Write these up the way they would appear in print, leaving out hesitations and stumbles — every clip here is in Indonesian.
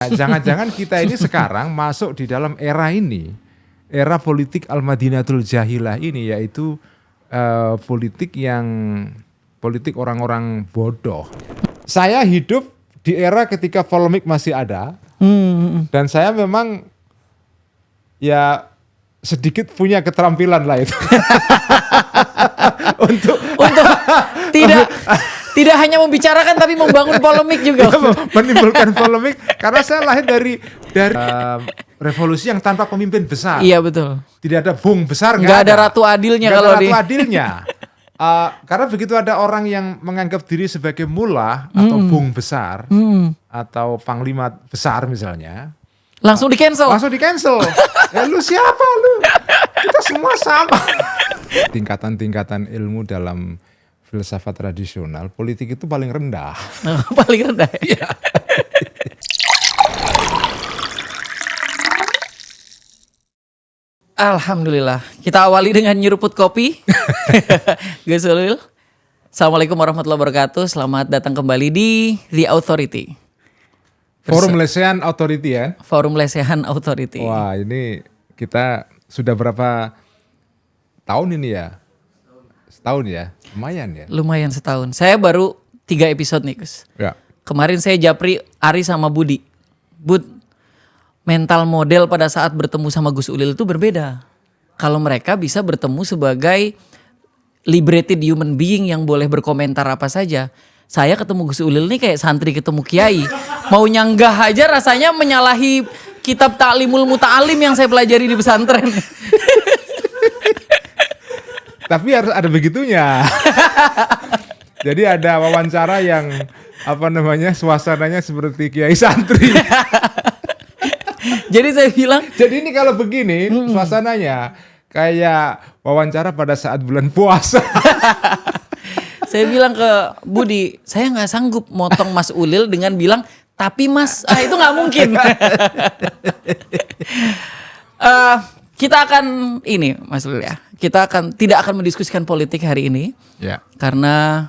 Jangan-jangan kita ini sekarang masuk di dalam era ini, era politik Al-Madinatul Jahilah ini, yaitu politik orang-orang bodoh. Saya hidup di era ketika polemik masih ada, dan saya memang ya sedikit punya keterampilan lah itu. untuk tidak hanya membicarakan tapi membangun polemik juga. Menimbulkan polemik karena saya lahir dari revolusi yang tanpa pemimpin besar. Iya betul. Tidak ada bung besar, nggak ada ratu adilnya. Nggak ada ratu adilnya. Karena begitu ada orang yang menganggap diri sebagai mullah atau bung besar atau panglima besar misalnya, langsung di cancel. Ya lu siapa lu? Kita semua sama. Tingkatan-tingkatan ilmu dalam filsafat tradisional, politik itu paling rendah. Paling rendah. Ya. Alhamdulillah. Kita awali dengan nyeruput kopi. Gus Ulil. Assalamualaikum warahmatullahi wabarakatuh. Selamat datang kembali di The Authority. Forum Lesehan Authority ya? Forum Lesehan Authority. Wah, ini kita sudah berapa tahun ini ya? Setahun ya? Lumayan ya? Lumayan setahun. Saya baru 3 episode nih Gus. Ya. Kemarin saya japri Ari sama Budi. Bud, mental model pada saat bertemu sama Gus Ulil itu berbeda. Kalau mereka bisa bertemu sebagai liberated human being yang boleh berkomentar apa saja. Saya ketemu Gus Ulil nih kayak santri ketemu kiai. Mau nyanggah aja rasanya menyalahi kitab Ta'limul Muta'alim yang saya pelajari di pesantren. Tapi harus ada begitunya. Jadi ada wawancara yang suasananya seperti kiai santri. Jadi saya bilang, jadi ini kalau begini suasananya kayak wawancara pada saat bulan puasa. Saya bilang ke Budi, saya nggak sanggup motong Mas Ulil dengan bilang, tapi Mas, itu nggak mungkin. Kita akan ini, Mas Ulil ya. Kita tidak akan mendiskusikan politik hari ini, ya. Karena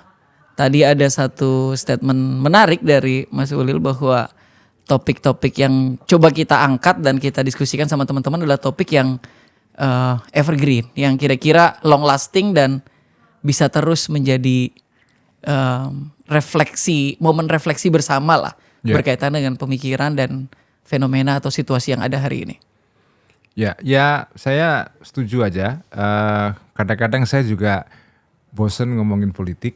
tadi ada satu statement menarik dari Mas Ulil bahwa topik-topik yang coba kita angkat dan kita diskusikan sama teman-teman adalah topik yang evergreen, yang kira-kira long lasting dan bisa terus menjadi momen refleksi bersama lah, berkaitan dengan pemikiran dan fenomena atau situasi yang ada hari ini. Ya, saya setuju aja. Kadang-kadang saya juga bosen ngomongin politik.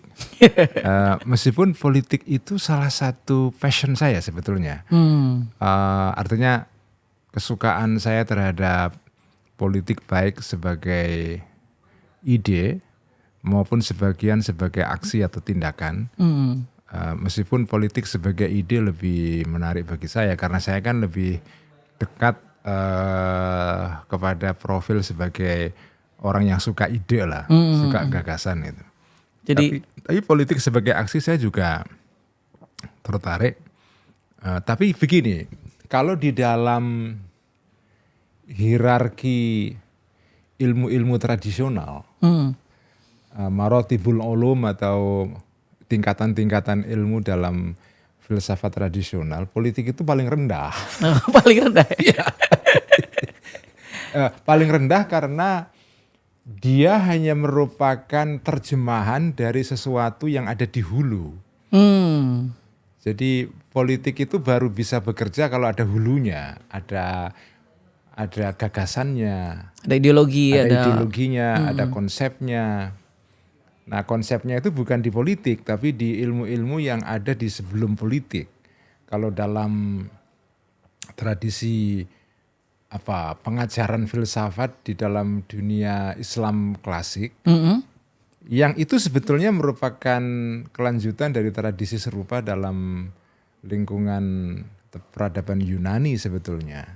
Meskipun politik itu salah satu passion saya sebetulnya. Artinya kesukaan saya terhadap politik baik sebagai ide maupun sebagai aksi atau tindakan. Meskipun politik sebagai ide lebih menarik bagi saya karena saya kan lebih dekat kepada profil sebagai orang yang suka ide lah, suka gagasan itu. Tapi politik sebagai aksi saya juga tertarik. Tapi begini, kalau di dalam hierarki ilmu-ilmu tradisional, marotibul ulum atau tingkatan-tingkatan ilmu dalam filsafat tradisional, politik itu paling rendah. Paling rendah ya. Paling rendah karena dia hanya merupakan terjemahan dari sesuatu yang ada di hulu. Jadi politik itu baru bisa bekerja kalau ada hulunya, ada gagasannya, ada ideologinya, ada konsepnya. Nah, konsepnya itu bukan di politik, tapi di ilmu-ilmu yang ada di sebelum politik. Kalau dalam tradisi pengajaran filsafat di dalam dunia Islam klasik, yang itu sebetulnya merupakan kelanjutan dari tradisi serupa dalam lingkungan peradaban Yunani sebetulnya.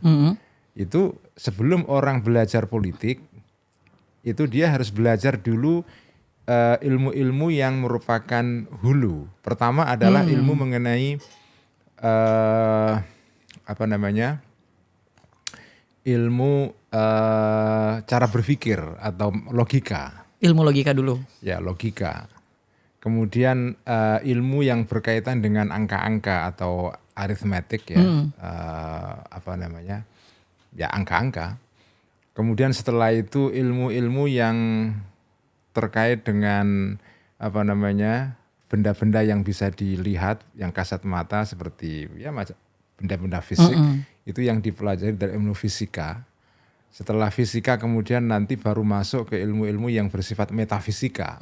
Itu sebelum orang belajar politik, itu dia harus belajar dulu ilmu-ilmu yang merupakan hulu. Pertama adalah ilmu mengenai ilmu cara berpikir atau logika. Ilmu logika dulu. Ya, logika. Kemudian ilmu yang berkaitan dengan angka-angka atau aritmetik ya, ya angka-angka. Kemudian setelah itu ilmu-ilmu yang terkait dengan benda-benda yang bisa dilihat, yang kasat mata seperti ya benda-benda fisik, itu yang dipelajari dari ilmu fisika. Setelah fisika kemudian nanti baru masuk ke ilmu-ilmu yang bersifat metafisika.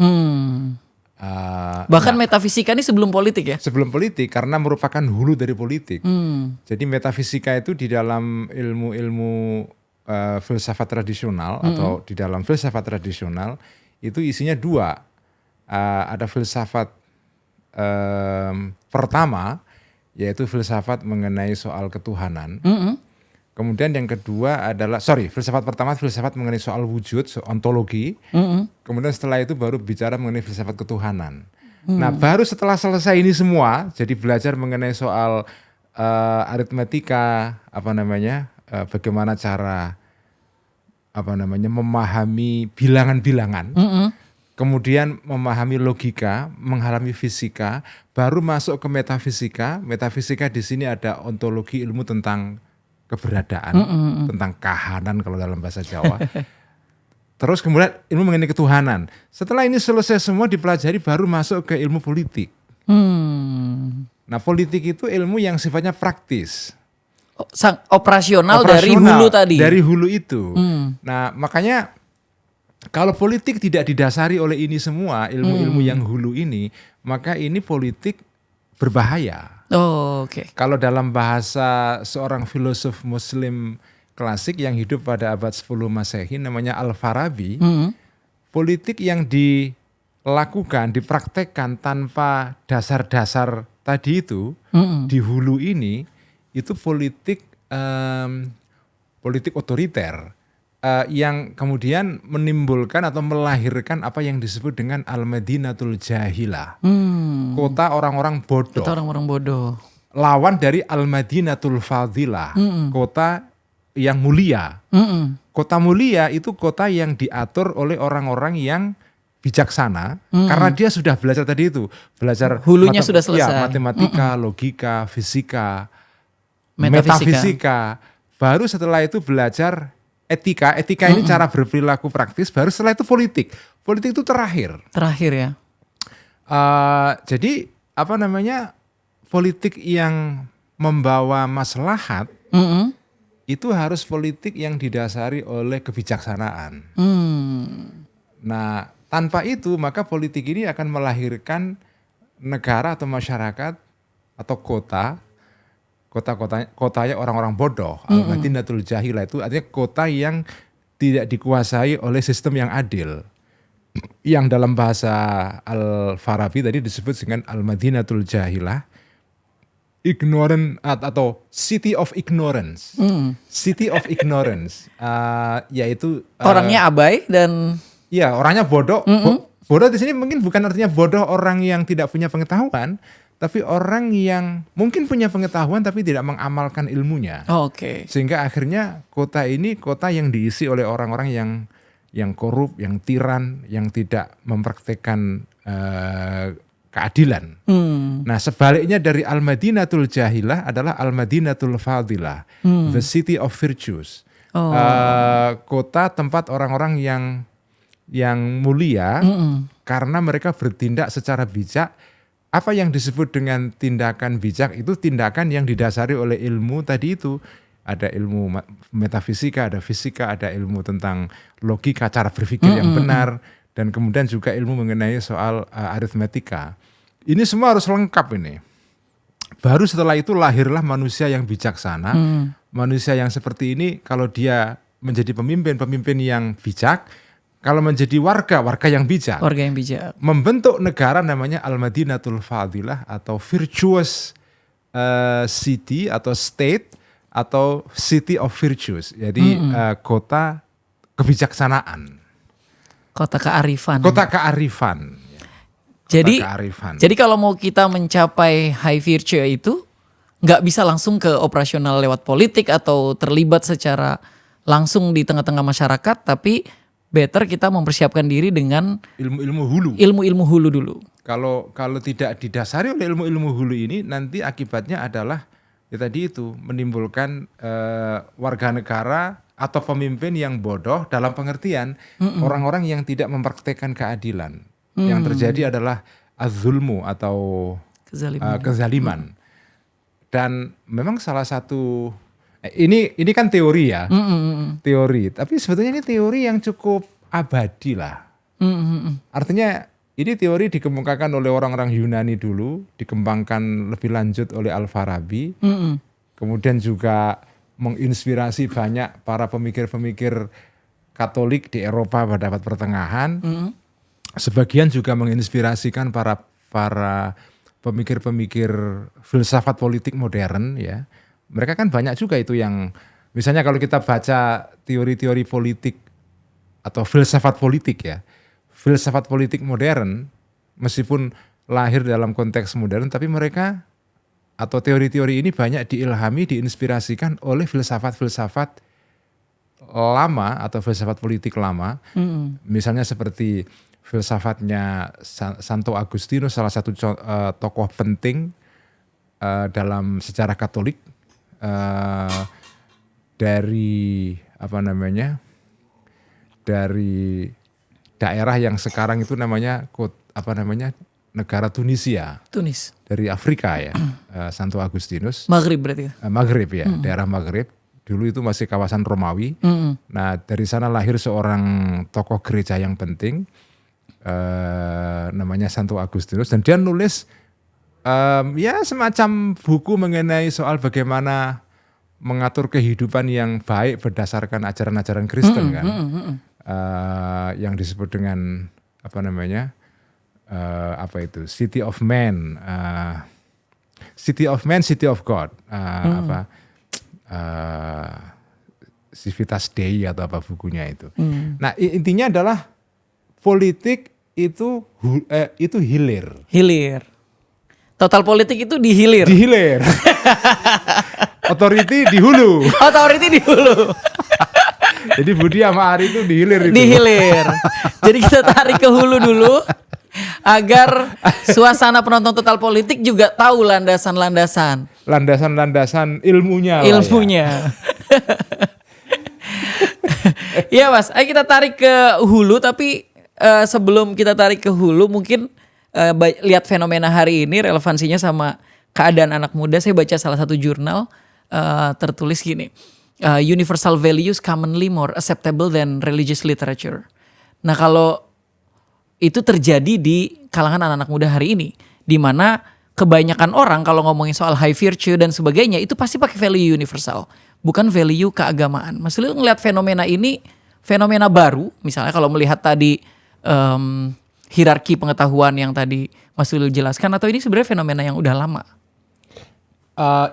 Bahkan metafisika ini sebelum politik ya? Sebelum politik, karena merupakan hulu dari politik. Jadi metafisika itu di dalam ilmu-ilmu filsafat tradisional atau di dalam filsafat tradisional itu isinya dua. Ada filsafat pertama, yaitu filsafat mengenai soal ketuhanan. Kemudian yang kedua adalah, filsafat pertama filsafat mengenai soal wujud, ontologi. Kemudian setelah itu baru bicara mengenai filsafat ketuhanan. Nah baru setelah selesai ini semua, jadi belajar mengenai soal aritmetika, bagaimana cara memahami bilangan-bilangan. Kemudian memahami logika, mengalami fisika, baru masuk ke metafisika. Metafisika di sini ada ontologi, ilmu tentang keberadaan, tentang kahanan kalau dalam bahasa Jawa. Terus kemudian ilmu mengenai ketuhanan. Setelah ini selesai semua dipelajari, baru masuk ke ilmu politik. Nah politik itu ilmu yang sifatnya praktis. Operasional dari hulu tadi. Dari hulu itu. Nah makanya kalau politik tidak didasari oleh ini semua, ilmu-ilmu yang hulu ini, maka ini politik berbahaya. Oke. Kalau dalam bahasa seorang filosof Muslim klasik yang hidup pada abad 10 Masehi namanya Al-Farabi, politik yang dilakukan, dipraktekkan tanpa dasar-dasar tadi itu di hulu ini itu politik otoriter yang kemudian menimbulkan atau melahirkan apa yang disebut dengan Al-Madinatul Jahilah, kota orang-orang bodoh. Kota orang-orang bodoh. Lawan dari Al-Madinatul Fadilah, kota yang mulia. Kota mulia itu kota yang diatur oleh orang-orang yang bijaksana, karena dia sudah belajar tadi itu, belajar hulunya sudah selesai. Matematika, logika, fisika, metafisika. Baru setelah itu belajar etika ini cara berperilaku praktis, baru setelah itu politik. Politik itu terakhir ya. Jadi politik yang membawa maslahat itu harus politik yang didasari oleh kebijaksanaan. Nah tanpa itu maka politik ini akan melahirkan negara atau masyarakat atau kotanya orang-orang bodoh. Al-Madinatul Jahilah itu artinya kota yang tidak dikuasai oleh sistem yang adil. Yang dalam bahasa Al-Farabi tadi disebut dengan Al-Madinatul Jahilah, ignorant atau city of ignorance. City of ignorance, yaitu orangnya abai dan ya orangnya bodoh. Bodoh di sini mungkin bukan artinya bodoh orang yang tidak punya pengetahuan, tapi orang yang mungkin punya pengetahuan tapi tidak mengamalkan ilmunya. Oke. Sehingga akhirnya kota ini kota yang diisi oleh orang-orang yang korup, yang tiran, yang tidak mempraktekkan keadilan. Nah sebaliknya dari Al-Madinatul Jahilah adalah Al-Madinatul Fadilah, the city of virtues. Kota tempat orang-orang yang mulia karena mereka bertindak secara bijak. Apa yang disebut dengan tindakan bijak itu tindakan yang didasari oleh ilmu tadi itu. Ada ilmu metafisika, ada fisika, ada ilmu tentang logika, cara berpikir yang benar, dan kemudian juga ilmu mengenai soal aritmetika. Ini semua harus lengkap ini. Baru setelah itu lahirlah manusia yang bijaksana. Manusia yang seperti ini kalau dia menjadi pemimpin yang bijak, kalau menjadi warga yang bijak. Warga yang bijak. Membentuk negara namanya Al-Madinatul Fadilah atau virtuous city atau state atau city of virtues. Jadi kota kebijaksanaan. Kota kearifan. Kota kearifan. Jadi kalau mau kita mencapai high virtue itu nggak bisa langsung ke operasional lewat politik atau terlibat secara langsung di tengah-tengah masyarakat, tapi better kita mempersiapkan diri dengan ilmu-ilmu hulu. Ilmu-ilmu hulu dulu. Kalau tidak didasari oleh ilmu-ilmu hulu ini, nanti akibatnya adalah ya tadi itu menimbulkan warga negara atau pemimpin yang bodoh dalam pengertian orang-orang yang tidak mempraktekkan keadilan. Yang terjadi adalah az-zulmu atau kezaliman. Dan memang salah satu ini kan teori ya, teori. Tapi sebetulnya ini teori yang cukup abadi lah. Artinya ini teori dikemukakan oleh orang-orang Yunani dulu, dikembangkan lebih lanjut oleh Al-Farabi, kemudian juga menginspirasi banyak para pemikir-pemikir Katolik di Eropa pada abad pertengahan. Sebagian juga menginspirasikan para pemikir-pemikir filsafat politik modern ya. Mereka kan banyak juga itu yang misalnya kalau kita baca teori-teori politik atau filsafat politik ya. Filsafat politik modern meskipun lahir dalam konteks modern tapi mereka atau teori-teori ini banyak diilhami, diinspirasikan oleh filsafat-filsafat lama atau filsafat politik lama. Misalnya seperti filsafatnya Santo Agustinus, salah satu tokoh penting dalam sejarah Katolik dari dari daerah yang sekarang itu namanya negara Tunisia. Tunis. Dari Afrika ya, Santo Agustinus. Maghrib berarti ya? Maghrib ya, daerah Maghrib. Dulu itu masih kawasan Romawi. Nah dari sana lahir seorang tokoh gereja yang penting. Namanya Santo Agustinus. Dan dia nulis ya semacam buku mengenai soal bagaimana mengatur kehidupan yang baik berdasarkan ajaran-ajaran Kristen kan. Yang disebut dengan City of Man, City of God, Civitas Dei atau apa bukunya itu. Nah intinya adalah politik itu hilir. Hilir. Total politik itu dihilir. Dihilir. Authority di hulu. Authority di hulu. Jadi Budi sama Ari itu dihilir itu. Dihilir. Jadi kita tarik ke hulu dulu agar suasana penonton total politik juga tahu landasan-landasan. Landasan-landasan ilmunya. Ilmunya. Iya Mas, ayo kita tarik ke hulu tapi sebelum kita tarik ke hulu mungkin lihat fenomena hari ini relevansinya sama keadaan anak muda. Saya baca salah satu jurnal tertulis gini, universal values commonly more acceptable than religious literature. Nah kalau itu terjadi di kalangan anak-anak muda hari ini, di mana kebanyakan orang kalau ngomongin soal high virtue dan sebagainya itu pasti pakai value universal, bukan value keagamaan. Mas Lil ngelihat fenomena ini fenomena baru, misalnya kalau melihat tadi hierarki pengetahuan yang tadi Mas Lil jelaskan, atau ini sebenarnya fenomena yang udah lama?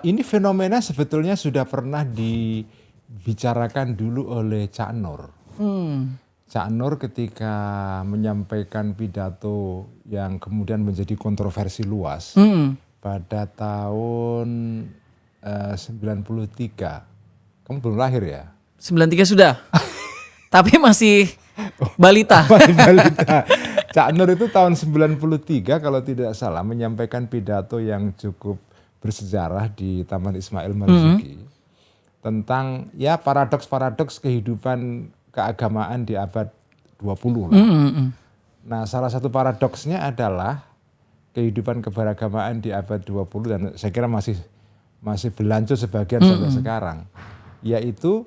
Ini fenomena sebetulnya sudah pernah dibicarakan dulu oleh Cak Nur. Cak Nur ketika menyampaikan pidato yang kemudian menjadi kontroversi luas pada tahun 93. Kamu belum lahir ya? 93 sudah. Tapi masih balita. Masih balita. Cak Nur itu tahun 93 kalau tidak salah menyampaikan pidato yang cukup bersejarah di Taman Ismail Marzuki tentang ya paradoks-paradoks kehidupan keagamaan di abad 20 lah. Nah, salah satu paradoksnya adalah kehidupan keberagamaan di abad 20 dan saya kira masih berlanjut sebagian sampai sekarang, yaitu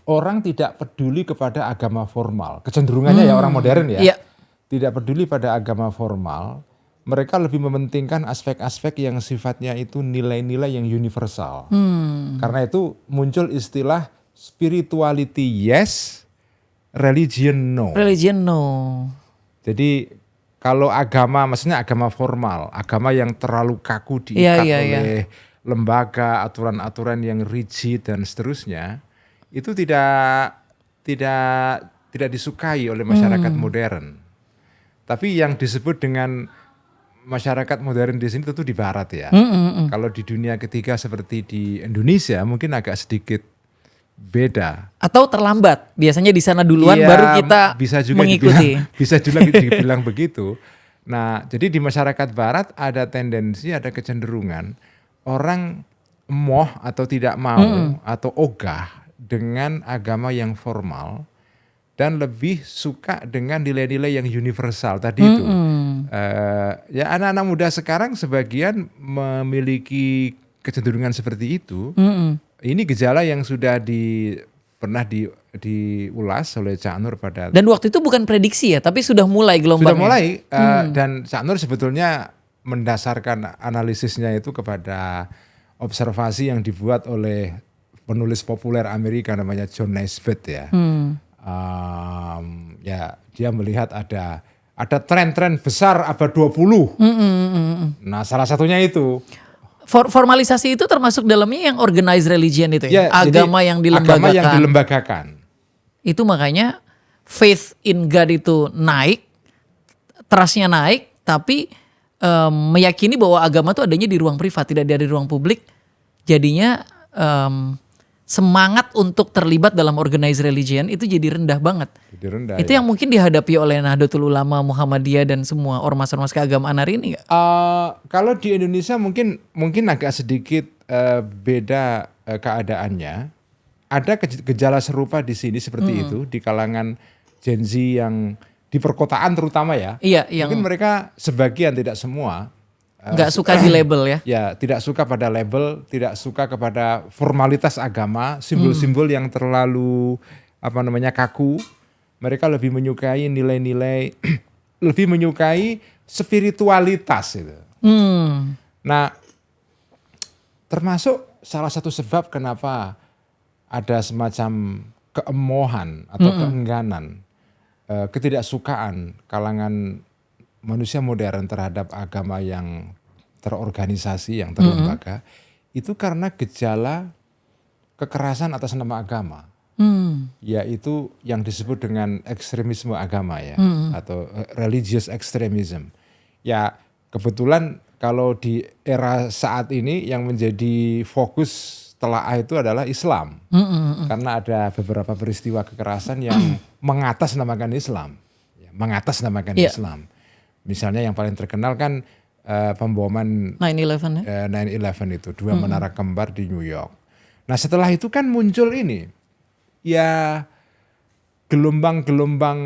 orang tidak peduli kepada agama formal. Kecenderungannya ya orang modern ya. Yeah. Tidak peduli pada agama formal. Mereka lebih mementingkan aspek-aspek yang sifatnya itu nilai-nilai yang universal. Karena itu muncul istilah spirituality yes, religion no. Religion no. Jadi kalau agama, maksudnya agama formal, agama yang terlalu kaku diikat oleh lembaga, aturan-aturan yang rigid dan seterusnya, itu tidak disukai oleh masyarakat modern. Tapi yang disebut dengan masyarakat modern di sini tentu di barat ya. Kalau di dunia ketiga seperti di Indonesia mungkin agak sedikit beda. Atau terlambat. Biasanya di sana duluan baru kita bisa juga mengikuti. Bisa juga dibilang begitu. Nah, jadi di masyarakat barat ada tendensi, ada kecenderungan orang emoh atau tidak mau atau ogah dengan agama yang formal dan lebih suka dengan nilai-nilai yang universal tadi itu. Ya anak-anak muda sekarang sebagian memiliki kecenderungan seperti itu. Ini gejala yang sudah pernah diulas oleh Cak Nur pada. Dan waktu itu bukan prediksi ya, tapi sudah mulai gelombangnya. Sudah mulai dan Cak Nur sebetulnya mendasarkan analisisnya itu kepada observasi yang dibuat oleh penulis populer Amerika namanya John Naisbitt ya. Ya dia melihat ada tren-tren besar abad 20. Nah, salah satunya itu. Formalisasi itu termasuk dalamnya yang organized religion itu ya? Agama yang dilembagakan. Agama yang dilembagakan. Itu makanya faith in God itu naik, trustnya naik, tapi meyakini bahwa agama itu adanya di ruang privat, tidak ada di ruang publik. Jadinya semangat untuk terlibat dalam organized religion itu jadi rendah banget. Jadi rendah, itu yang mungkin dihadapi oleh Nahdlatul Ulama, Muhammadiyah dan semua ormas-ormas keagamaan hari ini nggak? Kalau di Indonesia mungkin agak sedikit beda keadaannya. Ada gejala serupa di sini seperti itu di kalangan Gen Z yang di perkotaan terutama ya. Iya, mungkin mereka sebagian tidak semua. Nggak suka di label ya? Ya, tidak suka pada label, tidak suka kepada formalitas agama, simbol-simbol yang terlalu kaku. Mereka lebih menyukai nilai-nilai, lebih menyukai spiritualitas itu. Nah, termasuk salah satu sebab kenapa ada semacam keemohan atau keengganan, ketidaksukaan kalangan manusia modern terhadap agama yang terorganisasi, yang terlembaga, itu karena gejala kekerasan atas nama agama, yaitu yang disebut dengan ekstremisme agama ya, atau religious extremism. Ya kebetulan kalau di era saat ini yang menjadi fokus telaah itu adalah Islam, karena ada beberapa peristiwa kekerasan yang mengatasnamakan Islam, Islam. Misalnya yang paling terkenal kan pemboman 9/11 ya? 9/11 itu, 2 menara kembar di New York. Nah setelah itu kan muncul ini, ya gelombang-gelombang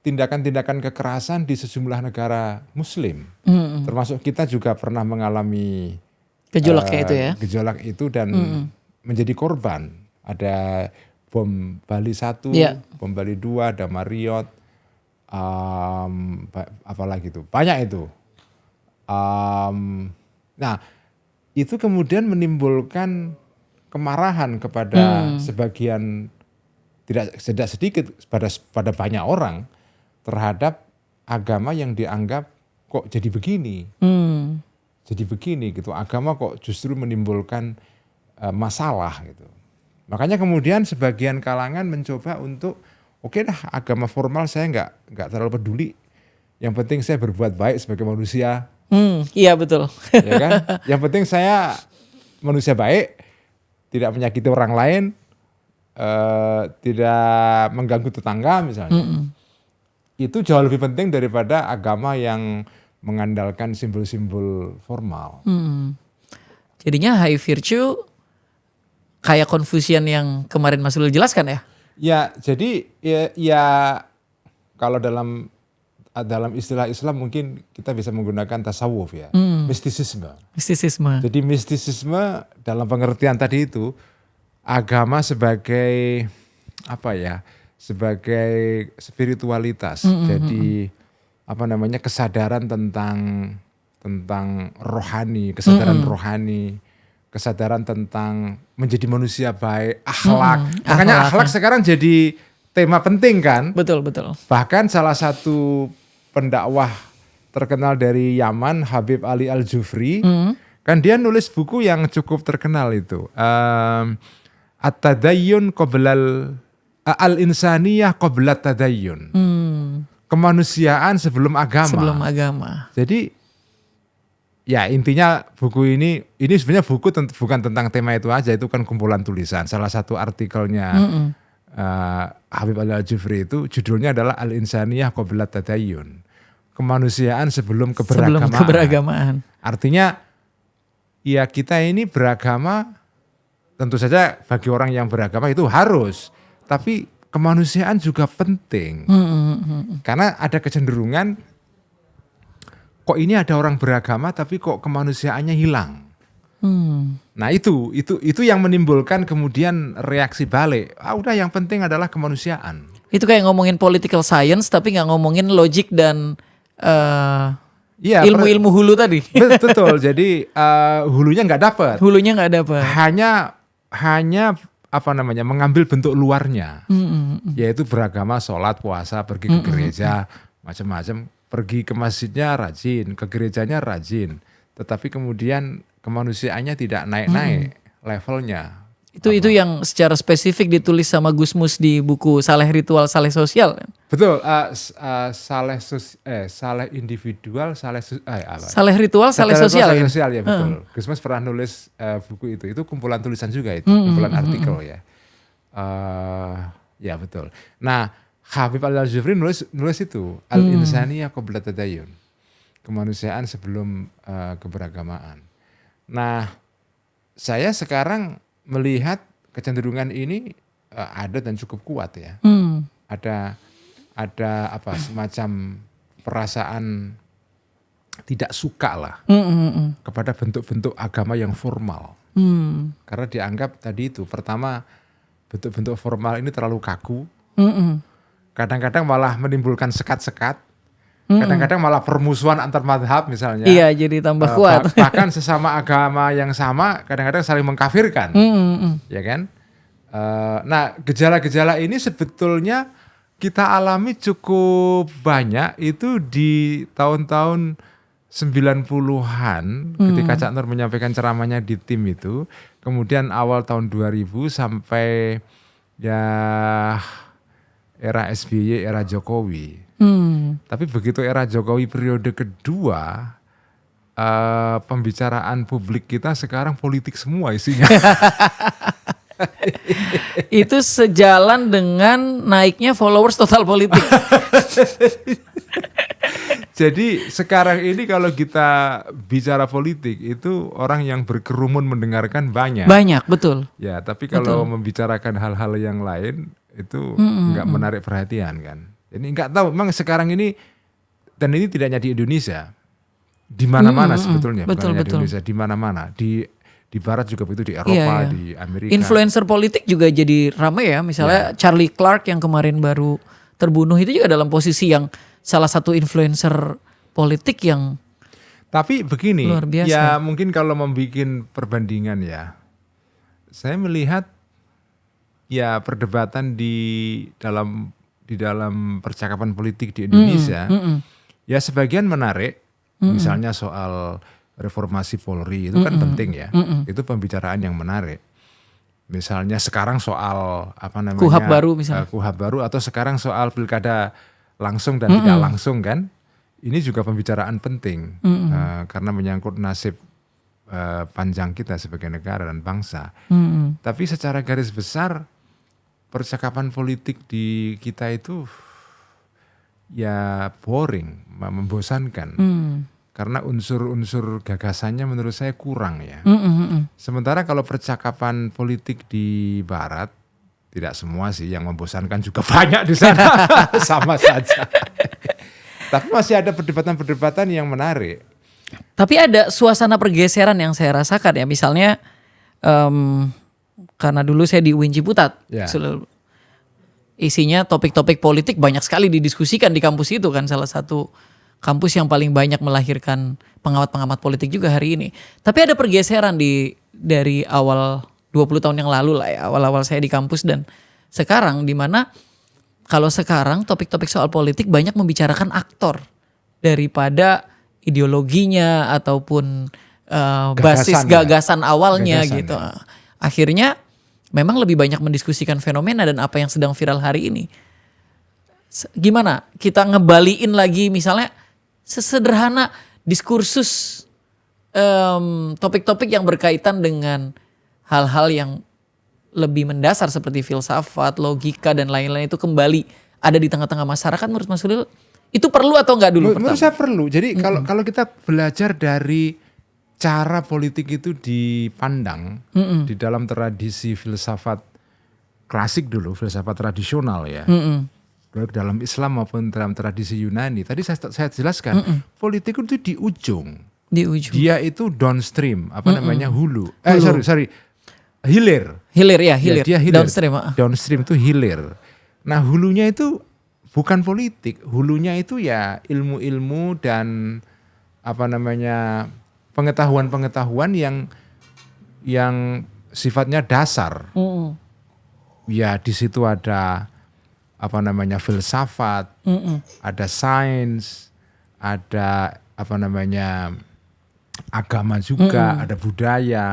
tindakan-tindakan kekerasan di sejumlah negara Muslim. Termasuk kita juga pernah mengalami gejolaknya itu ya? Gejolak itu dan menjadi korban. Ada bom Bali 1, bom Bali 2, ada Marriott. Apalagi itu banyak itu. Nah itu kemudian menimbulkan kemarahan kepada sebagian, tidak sedikit pada banyak orang terhadap agama yang dianggap kok jadi begini, gitu. Agama kok justru menimbulkan masalah gitu. Makanya kemudian sebagian kalangan mencoba untuk oke dah, agama formal saya nggak terlalu peduli. Yang penting saya berbuat baik sebagai manusia. Iya betul. Ya kan? Yang penting saya manusia baik, tidak menyakiti orang lain, tidak mengganggu tetangga misalnya. Itu jauh lebih penting daripada agama yang mengandalkan simbol-simbol formal. Jadinya high virtue kayak Confucian yang kemarin Mas Ulil jelaskan ya? Ya, jadi ya kalau dalam istilah Islam mungkin kita bisa menggunakan tasawuf ya, mistisisme. Jadi mistisisme dalam pengertian tadi itu agama sebagai sebagai spiritualitas. Jadi kesadaran tentang rohani, kesadaran rohani, kesadaran tentang menjadi manusia baik, akhlak. Makanya akhlak sekarang jadi tema penting kan? Betul. Bahkan salah satu pendakwah terkenal dari Yaman, Habib Ali Al-Jufri, kan dia nulis buku yang cukup terkenal itu. At-Tadayyun qoblal al-insaniyah qoblat tadayyun. Kemanusiaan sebelum agama. Jadi ya intinya buku ini sebenarnya buku bukan tentang tema itu aja, itu kan kumpulan tulisan. Salah satu artikelnya Habib Ali Al-Jufri itu judulnya adalah Al-Insaniyah Qoblat Tadayyun. Kemanusiaan sebelum keberagamaan. Sebelum keberagamaan. Artinya ya kita ini beragama tentu saja bagi orang yang beragama itu harus, tapi kemanusiaan juga penting. Karena ada kecenderungan kok ini ada orang beragama tapi kok kemanusiaannya hilang. Nah itu yang menimbulkan kemudian reaksi balik. Udah yang penting adalah kemanusiaan. Itu kayak ngomongin political science tapi nggak ngomongin logik dan ilmu-ilmu hulu tadi. Betul. Jadi hulunya nggak dapat. Hulunya nggak dapat. Hanya mengambil bentuk luarnya, yaitu beragama, sholat, puasa, pergi ke gereja, macam-macam, pergi ke masjidnya rajin, ke gerejanya rajin, tetapi kemudian kemanusiaannya tidak naik-naik levelnya. Itu yang secara spesifik ditulis sama Gus Mus di buku Saleh Ritual, Saleh Sosial. Betul, saleh individual, Saleh Ritual, Saleh Sosial. Saleh Sosial ya betul. Gus Mus pernah nulis buku itu kumpulan tulisan juga itu, kumpulan artikel ya. Ya betul. Nah, Habib Al-Jufri nulis itu Al-Insaniyah Qabla Tadayun, kemanusiaan sebelum keberagamaan. Nah, saya sekarang melihat kecenderungan ini ada dan cukup kuat ya. Ada semacam perasaan tidak suka lah kepada bentuk-bentuk agama yang formal. Karena dianggap tadi itu, pertama bentuk-bentuk formal ini terlalu kaku. Kadang-kadang malah menimbulkan sekat-sekat. Kadang-kadang malah permusuhan antar madhab misalnya. Iya, jadi tambah kuat. Bahkan sesama agama yang sama kadang-kadang saling mengkafirkan. Ya kan? Nah, gejala-gejala ini sebetulnya kita alami cukup banyak itu di tahun-tahun 90-an ketika Cak Nur menyampaikan ceramahnya di tim itu. Kemudian awal tahun 2000 sampai ya era SBY, era Jokowi. Tapi begitu era Jokowi periode kedua, pembicaraan publik kita sekarang politik semua isinya. Itu sejalan dengan naiknya followers total politik. Jadi sekarang ini kalau kita bicara politik itu orang yang berkerumun mendengarkan banyak. Banyak, betul. Ya, tapi kalau membicarakan hal-hal yang lain itu nggak menarik perhatian kan. Jadi nggak tahu memang sekarang ini, dan ini tidak hanya di Indonesia, di mana-mana sebetulnya, bukan hanya di Indonesia, di mana-mana, di Barat juga begitu, di Eropa, di Amerika. Influencer politik juga jadi ramai ya, misalnya Charlie Clark yang kemarin baru terbunuh itu juga dalam posisi yang salah satu influencer politik yang tapi begini, luar biasa. Ya mungkin kalau membuat perbandingan ya, saya melihat ya perdebatan di dalam percakapan politik di Indonesia, ya sebagian menarik, misalnya soal reformasi Polri itu kan penting ya, itu pembicaraan yang menarik. Misalnya sekarang soal KUHAP baru misalnya, KUHAP baru, atau sekarang soal pilkada langsung dan tidak langsung kan, ini juga pembicaraan penting karena menyangkut nasib panjang kita sebagai negara dan bangsa. Tapi secara garis besar percakapan politik di kita itu ya boring, membosankan. Karena unsur-unsur gagasannya menurut saya kurang ya. Sementara kalau percakapan politik di Barat, tidak semua sih, yang membosankan juga banyak di sana, sama saja. Tapi masih ada perdebatan-perdebatan yang menarik. Tapi ada suasana pergeseran yang saya rasakan ya, misalnya karena dulu saya di UIN Ciputat, isinya topik-topik politik banyak sekali didiskusikan di kampus itu kan, salah satu kampus yang paling banyak melahirkan pengamat-pengamat politik juga hari ini. Tapi ada pergeseran dari awal 20 tahun yang lalu lah ya, awal-awal saya di kampus dan sekarang, di mana kalau sekarang topik-topik soal politik banyak membicarakan aktor daripada ideologinya ataupun basis gagasan awalnya gitu. Ya. Akhirnya memang lebih banyak mendiskusikan fenomena dan apa yang sedang viral hari ini. Gimana kita ngebaliin lagi misalnya sesederhana diskursus topik-topik yang berkaitan dengan hal-hal yang lebih mendasar seperti filsafat, logika dan lain-lain itu kembali ada di tengah-tengah masyarakat. Menurut Mas Ulil itu perlu atau enggak dulu? Menurut saya perlu. Jadi kalau kita belajar dari cara politik itu dipandang di dalam tradisi filsafat klasik dulu, filsafat tradisional ya. Baik dalam Islam maupun dalam tradisi Yunani. Tadi saya jelaskan, politik itu di ujung. Di ujung. Dia itu downstream, hulu. Hilir. Hilir ya, hilir. Ya, dia hilir. Downstream. Downstream itu hilir. Nah, hulunya itu bukan politik, hulunya itu ya ilmu-ilmu dan pengetahuan-pengetahuan yang sifatnya dasar. Ya di situ ada filsafat, ada sains, ada agama juga, ada budaya.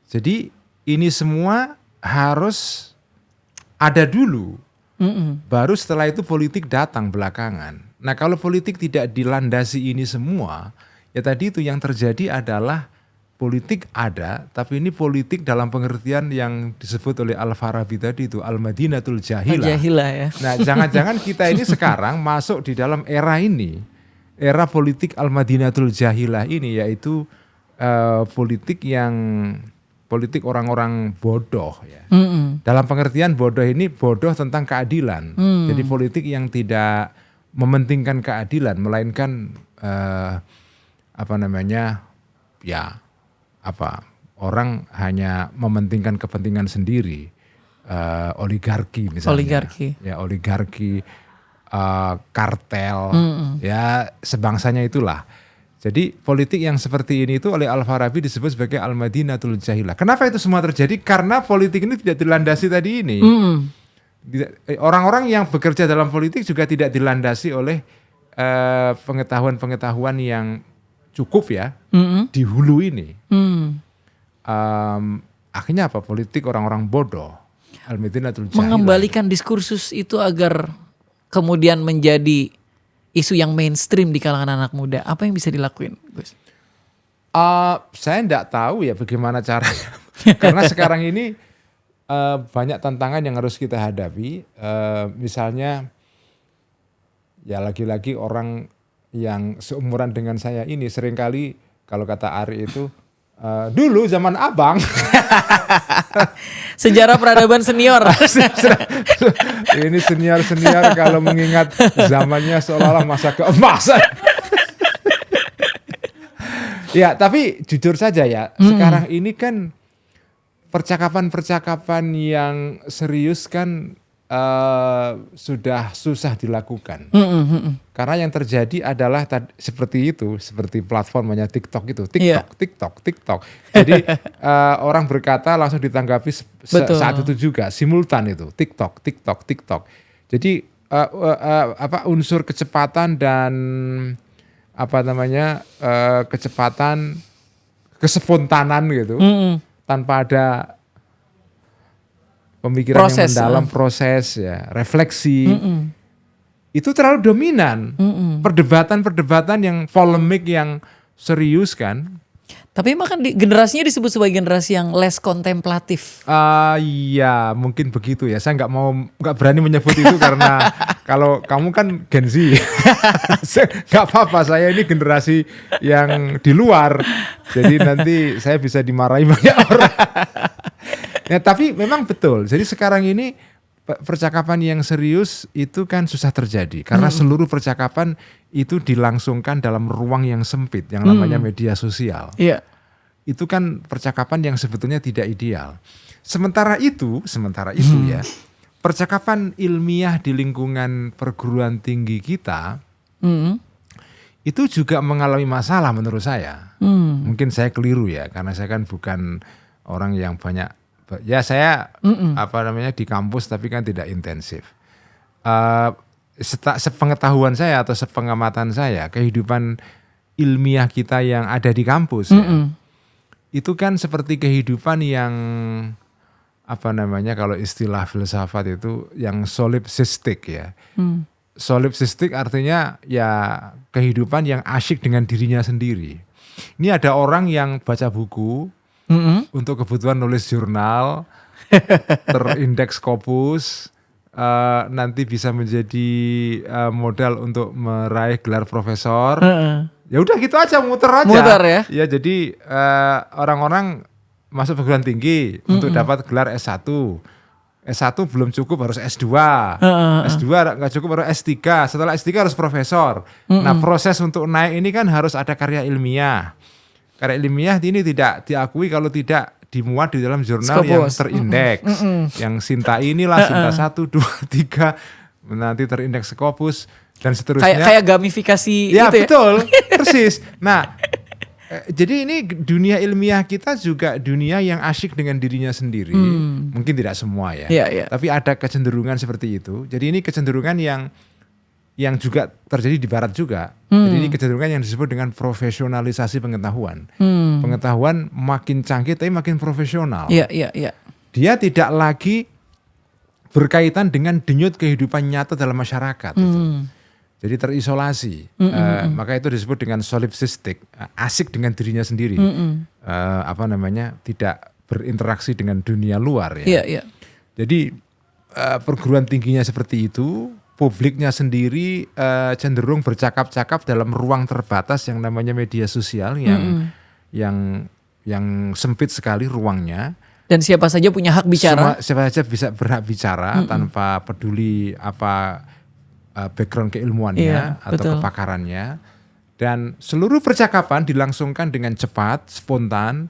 Jadi ini semua harus ada dulu. Baru setelah itu politik datang belakangan. Nah, kalau politik tidak dilandasi ini semua, ya tadi itu yang terjadi adalah politik ada, tapi ini politik dalam pengertian yang disebut oleh Al-Farabi tadi itu Al-Madinatul Jahilah. Jahilah ya. Nah, jangan-jangan kita ini sekarang masuk di dalam era ini, era politik Al-Madinatul Jahilah ini, yaitu politik orang-orang bodoh ya. Dalam pengertian bodoh ini bodoh tentang keadilan. Jadi politik yang tidak mementingkan keadilan, melainkan orang hanya mementingkan kepentingan sendiri, oligarki misalnya, oligarki, kartel, ya sebangsanya itulah. Jadi politik yang seperti ini itu oleh Al-Farabi disebut sebagai Al-Madinatul Jahilah. Kenapa itu semua terjadi? Karena politik ini tidak dilandasi tadi ini. Orang-orang yang bekerja dalam politik juga tidak dilandasi oleh pengetahuan-pengetahuan yang cukup ya di hulu ini. Akhirnya apa? Politik orang-orang bodoh. Al-Madinatul Jahilah. Mengembalikan diskursus itu agar kemudian menjadi isu yang mainstream di kalangan anak muda. Apa yang bisa dilakuin, Gus? Saya enggak tahu ya bagaimana caranya. Karena sekarang ini banyak tantangan yang harus kita hadapi. Misalnya ya lagi-lagi orang yang seumuran dengan saya ini seringkali kalau kata Ari itu dulu zaman abang. Sejarah peradaban senior. Ini senior kalau mengingat zamannya seolah-olah masa keemasan. Ya, tapi jujur saja ya, sekarang ini kan percakapan-percakapan yang serius kan sudah susah dilakukan. Karena yang terjadi adalah seperti platformnya TikTok itu, TikTok. Jadi orang berkata langsung ditanggapi saat itu juga, simultan itu, TikTok. Jadi unsur kecepatan dan kecepatan, kespontanan gitu, tanpa ada pemikiran yang mendalam, proses ya, refleksi, itu terlalu dominan. Perdebatan yang polemik, yang serius kan. Tapi emang kan generasinya disebut sebagai generasi yang less kontemplatif. Iya, mungkin begitu ya. Saya nggak berani menyebut itu karena kalau kamu kan Gen Z, nggak apa-apa. Saya ini generasi yang di luar, jadi nanti saya bisa dimarahi banyak orang. Ya, tapi memang betul. Jadi sekarang ini percakapan yang serius itu kan susah terjadi karena seluruh percakapan itu dilangsungkan dalam ruang yang sempit yang namanya media sosial. Iya. Itu kan percakapan yang sebetulnya tidak ideal. Sementara itu ya, percakapan ilmiah di lingkungan perguruan tinggi kita itu juga mengalami masalah menurut saya. Mungkin saya keliru ya, karena saya kan bukan orang yang banyak. Ya saya di kampus tapi kan tidak intensif. Sepengetahuan saya atau sepengamatan saya, kehidupan ilmiah kita yang ada di kampus ya, itu kan seperti kehidupan yang kalau istilah filsafat itu yang solipsistik ya. Solipsistik artinya ya kehidupan yang asyik dengan dirinya sendiri. Ini ada orang yang baca buku untuk kebutuhan nulis jurnal, terindeks Scopus, nanti bisa menjadi modal untuk meraih gelar profesor. Ya udah gitu aja, muter aja. Muter ya. Ya jadi orang-orang masuk perguruan tinggi untuk dapat gelar S1. S1 belum cukup harus S2. S2 nggak cukup harus S3. Setelah S3 harus profesor. Nah, proses untuk naik ini kan harus ada karya ilmiah. Karya ilmiah ini tidak diakui kalau tidak dimuat di dalam jurnal yang terindeks. Yang Sinta inilah, Sinta 1, 2, 3 nanti terindeks Scopus dan seterusnya. Kayak gamifikasi ya, gitu ya. Betul, persis. Nah, jadi ini dunia ilmiah kita juga dunia yang asyik dengan dirinya sendiri. Mungkin tidak semua ya. Tapi ada kecenderungan seperti itu. Jadi ini kecenderungan yang juga terjadi di barat juga. Jadi ini kecenderungan yang disebut dengan profesionalisasi pengetahuan. Pengetahuan makin canggih tapi makin profesional. Dia tidak lagi berkaitan dengan denyut kehidupan nyata dalam masyarakat. Jadi terisolasi, maka itu disebut dengan solipsistik, asik dengan dirinya sendiri, tidak berinteraksi dengan dunia luar ya. Jadi perguruan tingginya seperti itu, publiknya sendiri cenderung bercakap-cakap dalam ruang terbatas yang namanya media sosial yang sempit sekali ruangnya. Dan siapa saja punya hak bicara. Siapa saja bisa berhak bicara tanpa peduli apa background keilmuannya atau kepakarannya, dan seluruh percakapan dilangsungkan dengan cepat, spontan,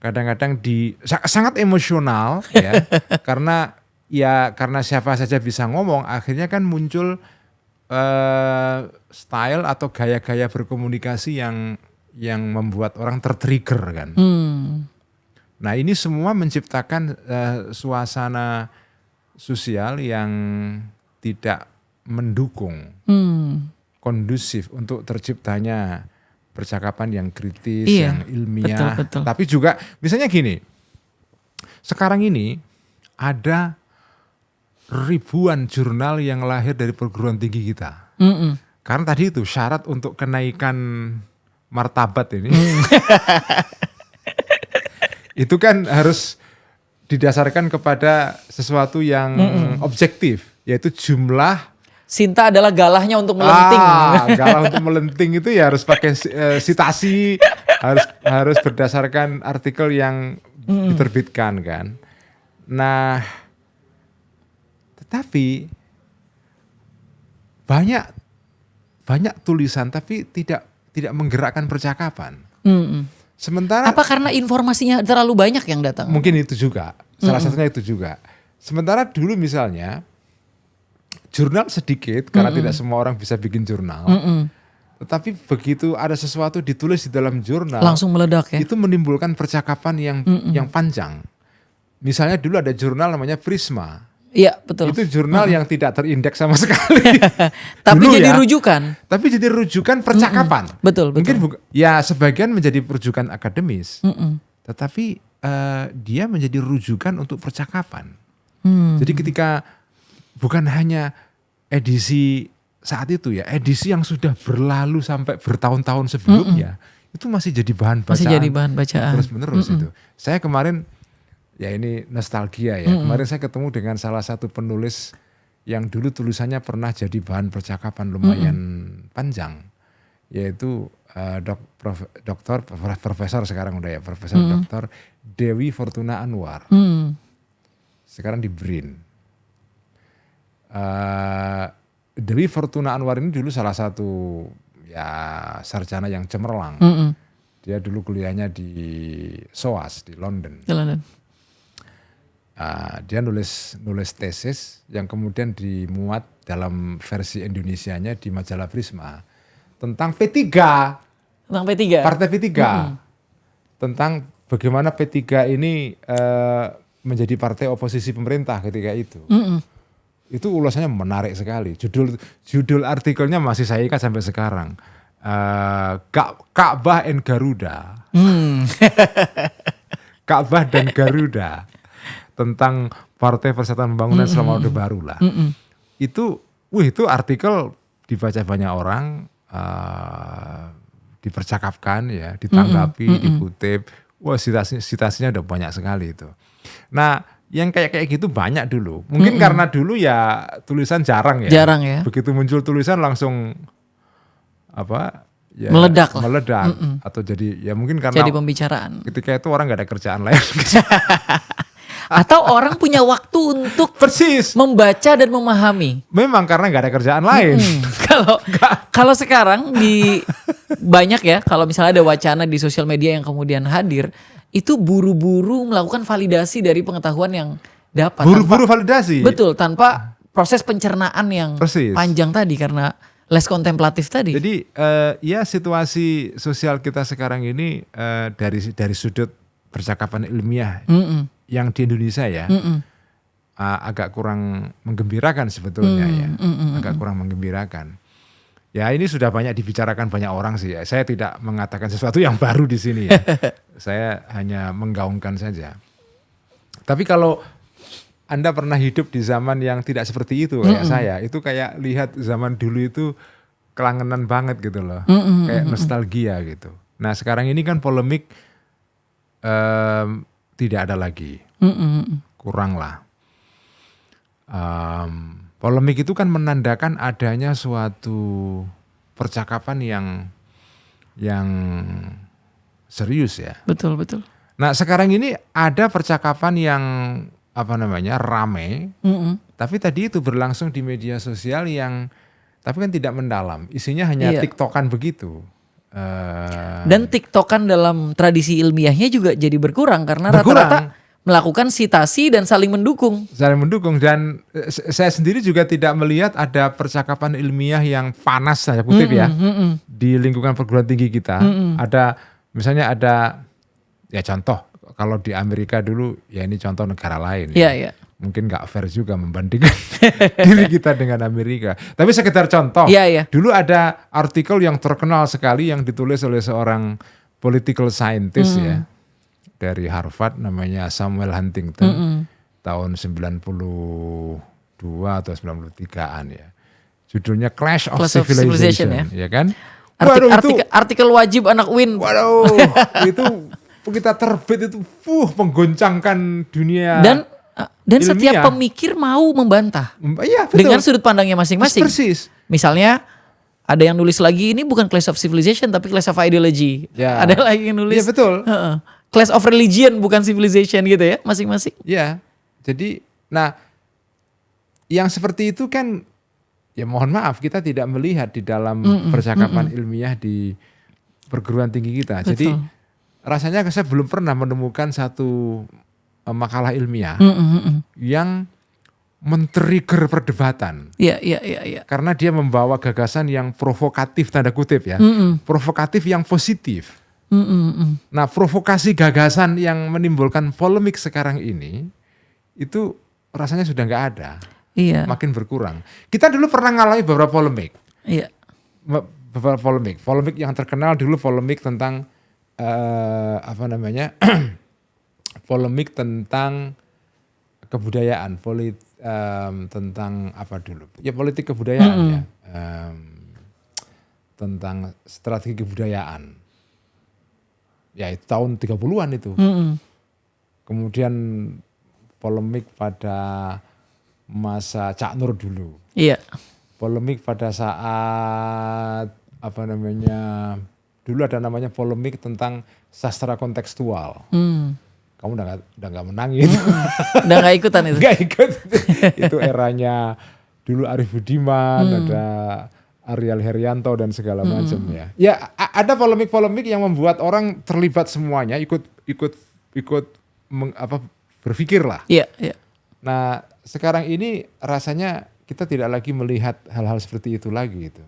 kadang-kadang sangat emosional ya, karena siapa saja bisa ngomong, akhirnya kan muncul style atau gaya-gaya berkomunikasi yang membuat orang tertrigger kan. Nah, ini semua menciptakan suasana sosial yang tidak mendukung, kondusif untuk terciptanya percakapan yang kritis, yang ilmiah. Betul. Tapi juga misalnya gini, sekarang ini ada ribuan jurnal yang lahir dari perguruan tinggi kita. Karena tadi itu syarat untuk kenaikan martabat ini, itu kan harus didasarkan kepada sesuatu yang objektif, yaitu jumlah. Sinta adalah galahnya untuk melenting. Galah untuk melenting itu ya harus pakai sitasi, harus berdasarkan artikel yang diterbitkan kan. Nah, tetapi banyak tulisan tapi tidak menggerakkan percakapan. Sementara apa karena informasinya terlalu banyak yang datang? Mungkin itu juga, salah satunya itu juga. Sementara dulu misalnya jurnal sedikit karena tidak semua orang bisa bikin jurnal. Tetapi begitu ada sesuatu ditulis di dalam jurnal, langsung meledak ya. Itu menimbulkan percakapan yang panjang. Misalnya dulu ada jurnal namanya Prisma. Iya, betul. Itu jurnal yang tidak terindeks sama sekali. Tapi dulu jadi rujukan. Tapi jadi rujukan percakapan. Betul. Mungkin ya sebagian menjadi rujukan akademis. Tetapi dia menjadi rujukan untuk percakapan. Jadi ketika bukan hanya edisi saat itu ya, edisi yang sudah berlalu sampai bertahun-tahun sebelumnya, itu masih jadi bahan bacaan. Terus-menerus itu. Saya kemarin, ya ini nostalgia ya, kemarin saya ketemu dengan salah satu penulis yang dulu tulisannya pernah jadi bahan percakapan lumayan panjang, yaitu Profesor sekarang udah ya, Profesor Dr. Dewi Fortuna Anwar. Sekarang di BRIN. Dewi Fortuna Anwar ini dulu salah satu ya sarjana yang cemerlang. Dia dulu kuliahnya di SOAS di London. Dia nulis tesis yang kemudian dimuat dalam versi Indonesianya di majalah Prisma tentang P3. Tentang P3. Partai P3. Tentang bagaimana P3 ini menjadi partai oposisi pemerintah ketika itu. Itu ulasannya menarik sekali. Judul artikelnya masih saya ingat sampai sekarang. Ka'bah and Garuda. Ka'bah dan Garuda. Tentang Partai Persatuan Pembangunan selama Orde Baru lah. Itu artikel dibaca banyak orang, dipercakapkan ya, ditanggapi, dikutip. Wah, citasinya udah banyak sekali itu. Nah, yang kayak gitu banyak dulu. Mungkin karena dulu ya tulisan jarang ya. Jarang ya. Begitu muncul tulisan langsung ya meledak lah. meledak atau jadi ya mungkin karena Jadi pembicaraan. ketika itu orang nggak ada kerjaan lain. Atau orang punya waktu untuk Persis. membaca dan memahami. Memang karena nggak ada kerjaan lain. Kalau sekarang di banyak ya, kalau misalnya ada wacana di sosial media yang kemudian hadir, itu buru-buru melakukan validasi dari pengetahuan yang dapat. Buru-buru validasi. Betul, tanpa proses pencernaan yang Persis. panjang tadi karena less kontemplatif tadi. Jadi ya situasi sosial kita sekarang ini dari sudut percakapan ilmiah yang di Indonesia ya agak kurang menggembirakan sebetulnya ya, agak kurang menggembirakan. Ya ini sudah banyak dibicarakan banyak orang sih. Ya. Saya tidak mengatakan sesuatu yang baru di sini ya. Saya hanya menggaungkan saja. Tapi kalau Anda pernah hidup di zaman yang tidak seperti itu kayak saya, itu kayak lihat zaman dulu itu kelangenan banget gitu loh, kayak nostalgia gitu. Nah sekarang ini kan polemik tidak ada lagi, kurang lah. Polemik itu kan menandakan adanya suatu percakapan yang serius ya. Betul, betul. Nah sekarang ini ada percakapan yang rame, tapi tadi itu berlangsung di media sosial yang tapi kan tidak mendalam, isinya hanya tiktokan begitu. Dan tiktokan dalam tradisi ilmiahnya juga jadi berkurang karena rata-rata melakukan sitasi dan saling mendukung. Saling mendukung dan saya sendiri juga tidak melihat ada percakapan ilmiah yang panas saya kutip ya di lingkungan perguruan tinggi kita. Ada misalnya ada ya contoh. Kalau di Amerika dulu, ya ini contoh negara lain. Iya. Mungkin gak fair juga membandingkan diri kita dengan Amerika. Tapi sekedar contoh, dulu ada artikel yang terkenal sekali yang ditulis oleh seorang political scientist ya. Dari Harvard namanya Samuel Huntington. Tahun 92 atau 93-an ya. Judulnya Clash of Civilization ya kan. Artikel wajib anak UIN. Waduh, itu kita terbit itu menggoncangkan dunia dan ilmiah. Setiap pemikir mau membantah dengan sudut pandangnya masing-masing. Persis. Misalnya ada yang nulis lagi ini bukan Clash of Civilization tapi Clash of Ideology. Ya. Ada lagi yang nulis Clash of Religion bukan Civilization gitu ya masing-masing. Ya, jadi nah yang seperti itu kan ya mohon maaf kita tidak melihat di dalam percakapan ilmiah di perguruan tinggi kita. Betul. Jadi rasanya saya belum pernah menemukan satu makalah ilmiah yang men-trigger perdebatan. Iya. Karena dia membawa gagasan yang provokatif tanda kutip ya. Provokatif yang positif. Nah provokasi gagasan yang menimbulkan polemik sekarang ini itu rasanya sudah nggak ada. Iya. Makin berkurang. Kita dulu pernah ngalami beberapa polemik. Iya. Beberapa polemik yang terkenal dulu polemik tentang polemik tentang kebudayaan, tentang apa dulu? Ya politik kebudayaan ya, tentang strategi kebudayaan. Ya itu tahun 30-an itu. Kemudian polemik pada masa Cak Nur dulu. Iya. Polemik pada saat dulu ada namanya polemik tentang sastra kontekstual. Kamu udah nggak menang itu. Udah nggak ikutan itu. Nggak ikut. Itu eranya dulu Arif Budiman, ada Aryal Heryanto dan segala macam ya. Ya ada polemik-polemik yang membuat orang terlibat semuanya, ikut berpikir lah. Iya. Nah sekarang ini rasanya kita tidak lagi melihat hal-hal seperti itu lagi gitu.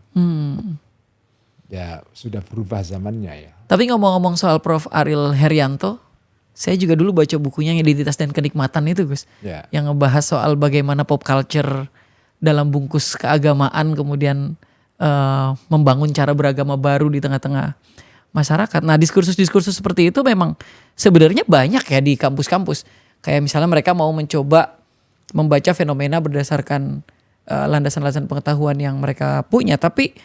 Ya sudah berubah zamannya ya. Tapi ngomong-ngomong soal Prof. Aryal Heryanto, saya juga dulu baca bukunya Identitas dan Kenikmatan itu Gus. Ya. Yang ngebahas soal bagaimana pop culture dalam bungkus keagamaan kemudian membangun cara beragama baru di tengah-tengah masyarakat. Nah diskursus-diskursus seperti itu memang sebenarnya banyak ya di kampus-kampus. Kayak misalnya mereka mau mencoba membaca fenomena berdasarkan landasan-landasan pengetahuan yang mereka punya. Tapi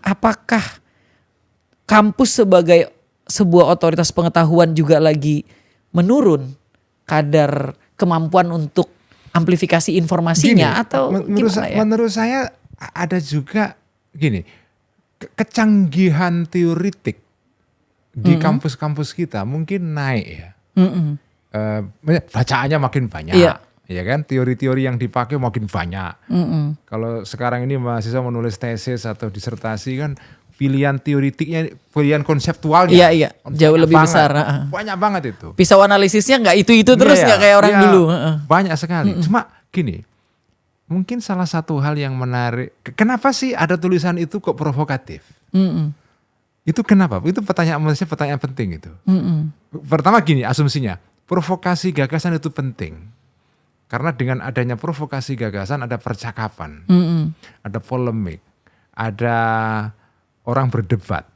apakah kampus sebagai sebuah otoritas pengetahuan juga lagi menurun kadar kemampuan untuk amplifikasi informasinya? Gini, atau menurut saya ada juga gini, kecanggihan teoritik di kampus-kampus kita mungkin naik ya. Bacaannya makin banyak. Iya. Ya kan, teori-teori yang dipakai makin banyak. Kalau sekarang ini mahasiswa menulis tesis atau disertasi kan pilihan teoritiknya, pilihan konseptualnya. Iya. Jauh lebih besar. Banyak banget itu. Pisau analisisnya nggak itu terus nggak kayak orang dulu. Banyak sekali. Cuma gini, mungkin salah satu hal yang menarik, kenapa sih ada tulisan itu kok provokatif? Itu kenapa? Itu pertanyaan penting itu. Pertama gini, asumsinya, provokasi gagasan itu penting. Karena dengan adanya provokasi gagasan ada percakapan, ada polemik, ada orang berdebat.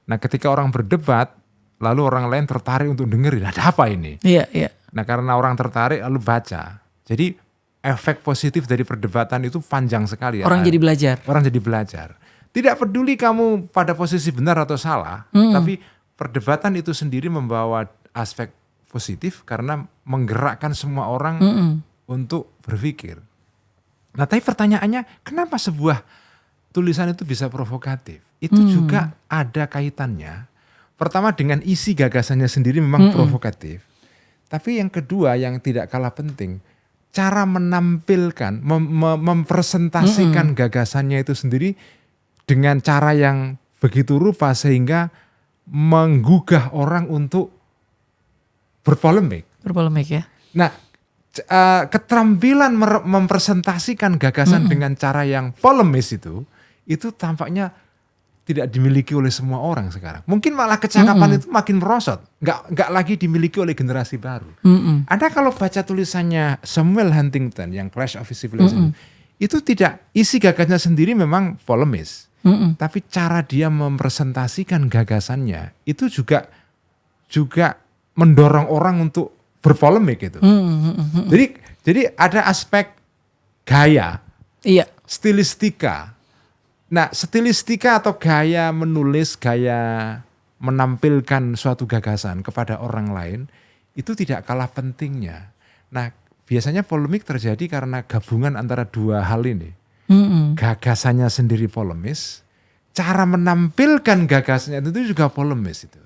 Nah ketika orang berdebat, lalu orang lain tertarik untuk dengerin, ada apa ini? Iya. Nah karena orang tertarik lalu baca. Jadi efek positif dari perdebatan itu panjang sekali. Orang jadi belajar. Orang jadi belajar. Tidak peduli kamu pada posisi benar atau salah, tapi perdebatan itu sendiri membawa aspek positif karena menggerakkan semua orang untuk berpikir. Nah tapi pertanyaannya, kenapa sebuah tulisan itu bisa provokatif? Itu juga ada kaitannya. Pertama dengan isi gagasannya sendiri memang provokatif. Tapi yang kedua yang tidak kalah penting, cara menampilkan, mempresentasikan gagasannya itu sendiri dengan cara yang begitu rupa sehingga menggugah orang untuk berpolemik. Berpolemik ya. Nah, keterampilan mempresentasikan gagasan dengan cara yang polemis itu tampaknya tidak dimiliki oleh semua orang sekarang. Mungkin malah kecakapan itu makin merosot, nggak lagi dimiliki oleh generasi baru. Anda kalau baca tulisannya Samuel Huntington yang Clash of Civilization, itu tidak, isi gagasannya sendiri memang polemis, tapi cara dia mempresentasikan gagasannya itu juga mendorong orang untuk berpolemik gitu. Jadi ada aspek gaya, stilistika. Nah, stilistika atau gaya menulis, gaya menampilkan suatu gagasan kepada orang lain itu tidak kalah pentingnya. Nah, biasanya polemik terjadi karena gabungan antara dua hal ini. Gagasannya sendiri polemis, cara menampilkan gagasannya itu juga polemis itu.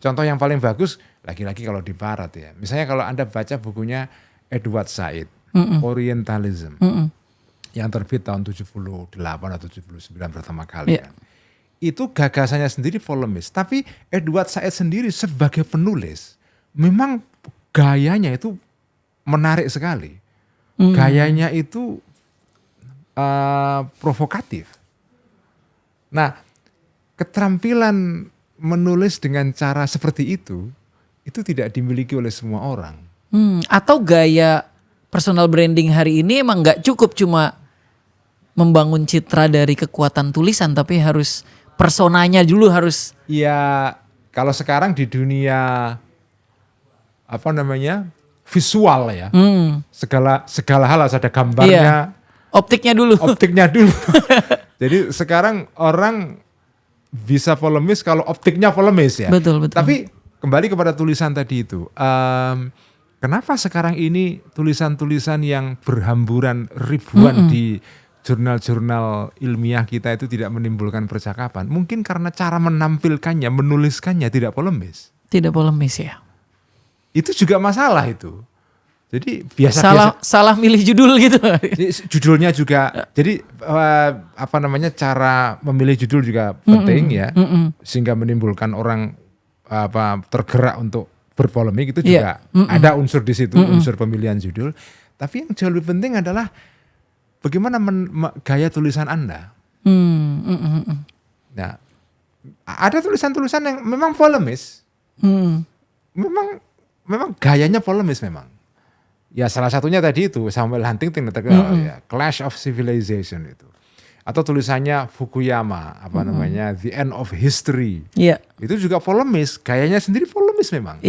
Contoh yang paling bagus, lagi-lagi kalau di barat ya. Misalnya kalau Anda baca bukunya Edward Said, Orientalism. Yang terbit tahun 78 atau 79 pertama kali. Kan. Itu gagasannya sendiri polemis. Tapi Edward Said sendiri sebagai penulis, memang gayanya itu menarik sekali. Gayanya itu provokatif. Nah, keterampilan menulis dengan cara seperti itu tidak dimiliki oleh semua orang. Atau gaya personal branding hari ini emang gak cukup cuma membangun citra dari kekuatan tulisan, tapi harus personanya dulu harus. Ya, kalau sekarang di dunia visual ya, segala hal harus ada gambarnya, optiknya dulu. Jadi sekarang orang bisa polemis kalau optiknya polemis ya. Betul. Tapi kembali kepada tulisan tadi itu, kenapa sekarang ini tulisan-tulisan yang berhamburan ribuan di jurnal-jurnal ilmiah kita itu tidak menimbulkan percakapan? Mungkin karena cara menampilkannya, menuliskannya tidak polemis. Tidak polemis ya. Itu juga masalah itu. Jadi salah milih judul gitu. Judulnya juga, jadi cara memilih judul juga penting ya, sehingga menimbulkan orang tergerak untuk berpolemik itu juga ada unsur di situ, unsur pemilihan judul. Tapi yang jauh lebih penting adalah bagaimana gaya tulisan Anda. Nah, ada tulisan-tulisan yang memang polemis, memang gayanya polemis memang. Ya salah satunya tadi itu Samuel Huntington ya, Clash of Civilization itu. Atau tulisannya Fukuyama, The End of History. Itu juga polemis, gayanya sendiri polemis memang.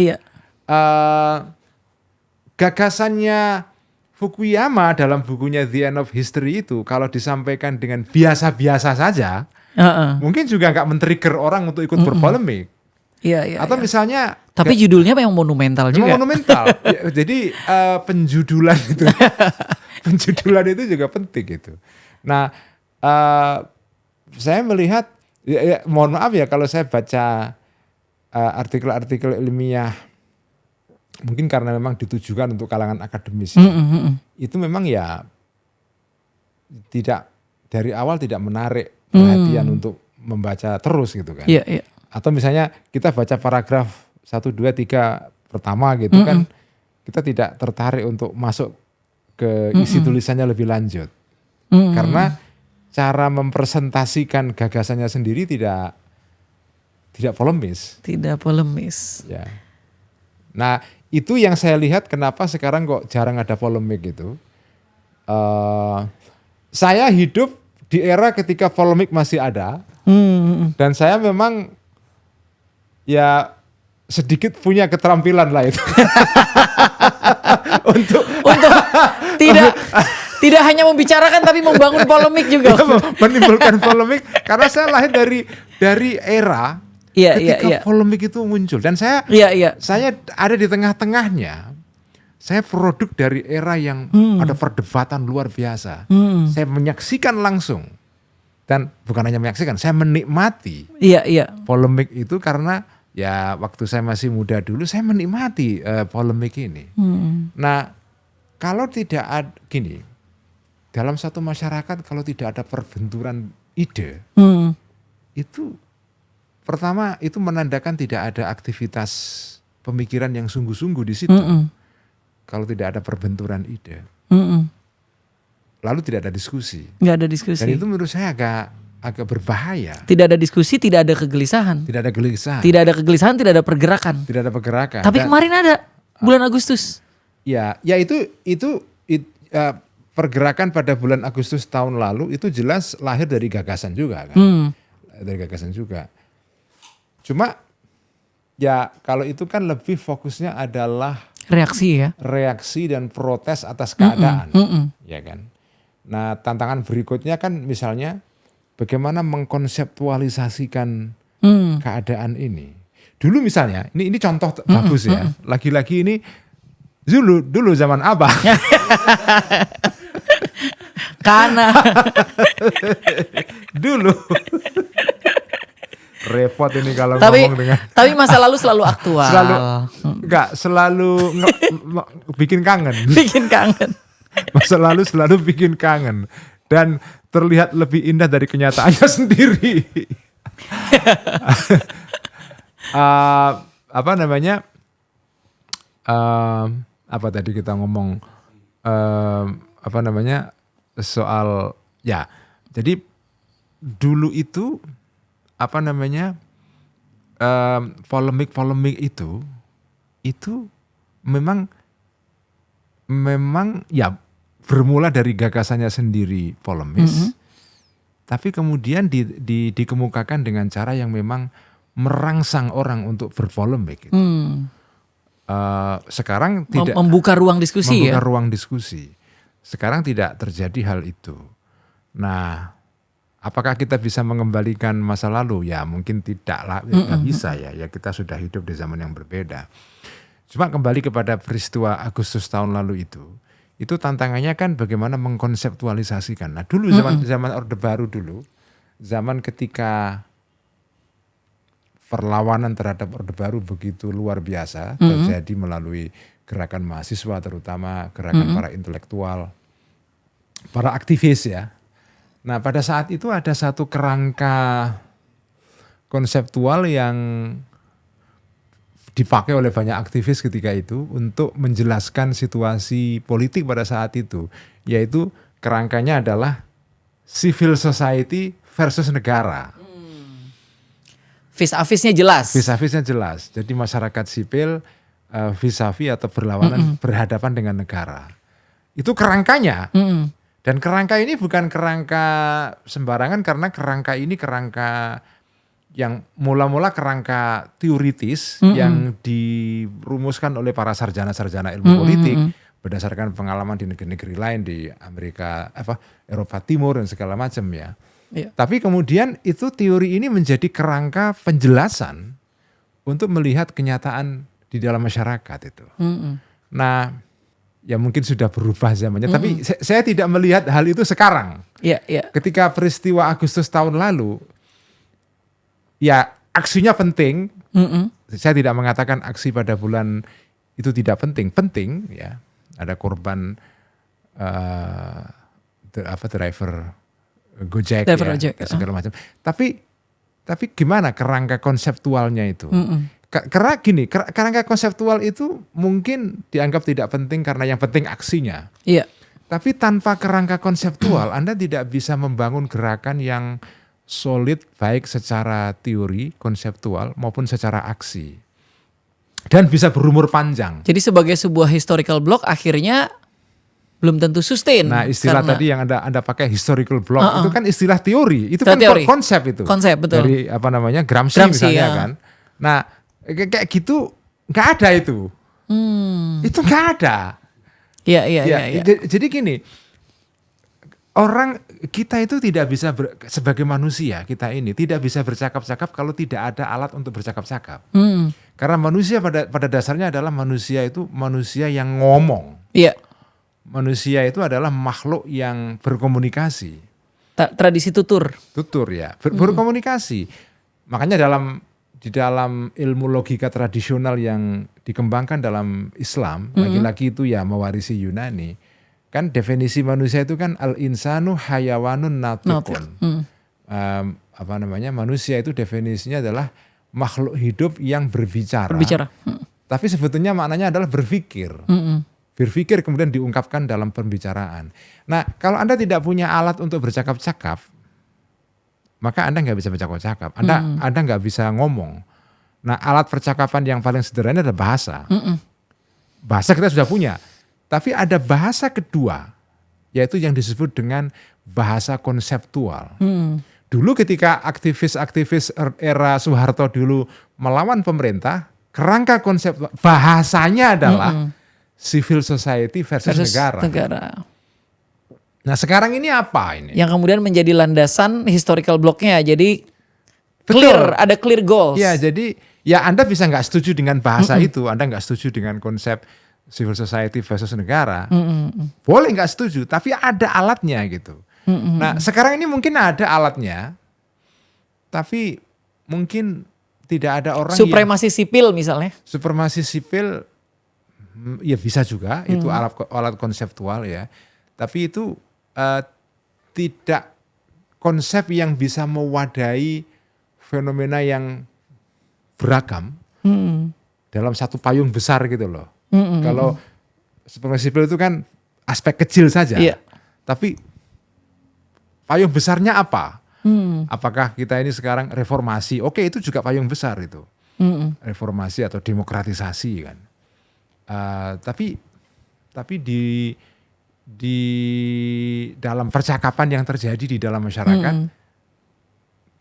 Gagasannya Fukuyama dalam bukunya The End of History itu kalau disampaikan dengan biasa-biasa saja, mungkin juga nggak men-trigger orang untuk ikut berpolemik. Atau misalnya, tapi judulnya memang monumental juga. Monumental. Jadi penjudulan itu juga penting gitu. Nah, saya melihat, mohon maaf ya kalau saya baca artikel-artikel ilmiah, mungkin karena memang ditujukan untuk kalangan akademis, itu memang ya tidak dari awal tidak menarik perhatian untuk membaca terus gitu kan. Atau misalnya kita baca paragraf 1, 2, 3 pertama gitu kan, kita tidak tertarik untuk masuk ke isi tulisannya lebih lanjut. Karena cara mempresentasikan gagasannya sendiri tidak polemis. Tidak polemis. Ya. Nah, itu yang saya lihat kenapa sekarang kok jarang ada polemik gitu. Saya hidup di era ketika polemik masih ada. Dan saya memang ya sedikit punya keterampilan lah itu. untuk tidak hanya membicarakan tapi membangun polemik juga. Menimbulkan polemik karena saya lahir dari era ketika polemik itu muncul dan saya ada di tengah-tengahnya. Saya produk dari era yang ada perdebatan luar biasa. Saya menyaksikan langsung dan bukan hanya menyaksikan, saya menikmati polemik itu karena ya waktu saya masih muda dulu saya menikmati polemik ini. Nah kalau tidak ada gini, dalam satu masyarakat kalau tidak ada perbenturan ide, itu pertama itu menandakan tidak ada aktivitas pemikiran yang sungguh-sungguh di situ. Kalau tidak ada perbenturan ide, lalu tidak ada diskusi. Nggak ada diskusi. Dan itu menurut saya agak berbahaya. Tidak ada diskusi, tidak ada kegelisahan. Tidak ada gelisahan. Tidak ada kegelisahan, tidak ada pergerakan. Tidak ada pergerakan. Tapi kemarin ada bulan Agustus. Ya itu pergerakan pada bulan Agustus tahun lalu itu jelas lahir dari gagasan juga kan. Dari gagasan juga. Cuma ya kalau itu kan lebih fokusnya adalah reaksi dan protes atas keadaan, ya kan. Nah tantangan berikutnya kan misalnya bagaimana mengkonseptualisasikan keadaan ini. Dulu misalnya, ini contoh bagus ya. Lagi-lagi ini dulu zaman Abah. Karena dulu. Repot ini kalau ngomong dengan. Tapi masa lalu selalu aktual. Selalu bikin kangen. Bikin kangen. Masa lalu selalu bikin kangen. Dan terlihat lebih indah dari kenyataannya sendiri. Apa tadi kita ngomong soal ya. Jadi dulu itu polemik itu memang ya bermula dari gagasannya sendiri polemis, tapi kemudian dikemukakan dengan cara yang memang merangsang orang untuk berpolemik. Sekarang tidak membuka ruang diskusi. Ruang diskusi. Sekarang tidak terjadi hal itu. Nah, apakah kita bisa mengembalikan masa lalu? Ya mungkin tidak lah, nggak bisa ya. Ya kita sudah hidup di zaman yang berbeda. Cuma kembali kepada peristiwa Agustus tahun lalu itu tantangannya kan bagaimana mengkonseptualisasikan. Nah dulu zaman Orde Baru dulu, zaman ketika perlawanan terhadap Orde Baru begitu luar biasa terjadi melalui gerakan mahasiswa, terutama gerakan para intelektual, para aktivis ya. Nah pada saat itu ada satu kerangka konseptual yang dipakai oleh banyak aktivis ketika itu untuk menjelaskan situasi politik pada saat itu, yaitu kerangkanya adalah civil society versus negara. Vis-a-visnya jelas. Vis-a-visnya jelas. Jadi masyarakat sipil vis-a-vis atau berlawanan berhadapan dengan negara. Itu kerangkanya. Dan kerangka ini bukan kerangka sembarangan karena kerangka ini kerangka yang mula-mula kerangka teoritis yang dirumuskan oleh para sarjana-sarjana ilmu politik berdasarkan pengalaman di negeri-negeri lain di Amerika, Eropa Timur dan segala macam ya. Tapi kemudian itu teori ini menjadi kerangka penjelasan untuk melihat kenyataan di dalam masyarakat itu. Nah, ya mungkin sudah berubah zamannya. Tapi saya tidak melihat hal itu sekarang. Iya, iya. Ketika peristiwa Agustus tahun lalu, ya aksinya penting. Saya tidak mengatakan aksi pada bulan itu tidak penting. Penting ya. Ada korban driver Gojek, segala macam. Tapi gimana kerangka konseptualnya itu? Karena gini, kerangka konseptual itu mungkin dianggap tidak penting karena yang penting aksinya. Iya. Tapi tanpa kerangka konseptual, Anda tidak bisa membangun gerakan yang solid baik secara teori, konseptual maupun secara aksi. Dan bisa berumur panjang. Jadi sebagai sebuah historical block akhirnya belum tentu sustain. Nah, istilah tadi yang Anda pakai historical block itu kan istilah teori, itu kan teori. Konsep itu. Konsep, betul. Dari Gramsci misalnya ya. kan. Nah, kayak gitu nggak ada itu. Itu nggak ada. Iya. Jadi gini, orang kita itu tidak bisa sebagai manusia kita ini tidak bisa bercakap-cakap kalau tidak ada alat untuk bercakap-cakap. Karena manusia pada dasarnya adalah manusia yang ngomong. Iya. Manusia itu adalah makhluk yang berkomunikasi. Tradisi tutur. Tutur ya, berkomunikasi. Makanya di dalam ilmu logika tradisional yang dikembangkan dalam Islam, laki-laki itu ya mewarisi Yunani. Kan definisi manusia itu kan al-insanu hayawanun natiqun. Manusia itu definisinya adalah makhluk hidup yang berbicara. Tapi sebetulnya maknanya adalah berpikir. Berpikir kemudian diungkapkan dalam pembicaraan. Nah, kalau Anda tidak punya alat untuk bercakap-cakap, maka Anda nggak bisa bercakap-cakap. Anda nggak bisa ngomong. Nah, alat percakapan yang paling sederhana adalah bahasa. Bahasa kita sudah punya. Tapi ada bahasa kedua, yaitu yang disebut dengan bahasa konseptual. Dulu ketika aktivis-aktivis era Soeharto dulu melawan pemerintah, kerangka konsep bahasanya adalah civil society versus negara. Nah sekarang ini apa ini? Yang kemudian menjadi landasan historical blocknya. Jadi clear, ada clear goals. Ya jadi ya Anda bisa nggak setuju dengan bahasa itu, Anda nggak setuju dengan konsep civil society versus negara. Boleh nggak setuju, tapi ada alatnya gitu. Nah sekarang ini mungkin ada alatnya, tapi mungkin tidak ada orang supremasi sipil misalnya. Supremasi sipil ya bisa juga, itu alat konseptual ya. Tapi itu tidak konsep yang bisa mewadahi fenomena yang beragam dalam satu payung besar gitu loh. Kalau supremasi sipil itu kan aspek kecil saja. Tapi payung besarnya apa? Apakah kita ini sekarang reformasi? Oke, itu juga payung besar itu. Reformasi atau demokratisasi kan. Tapi di dalam percakapan yang terjadi di dalam masyarakat,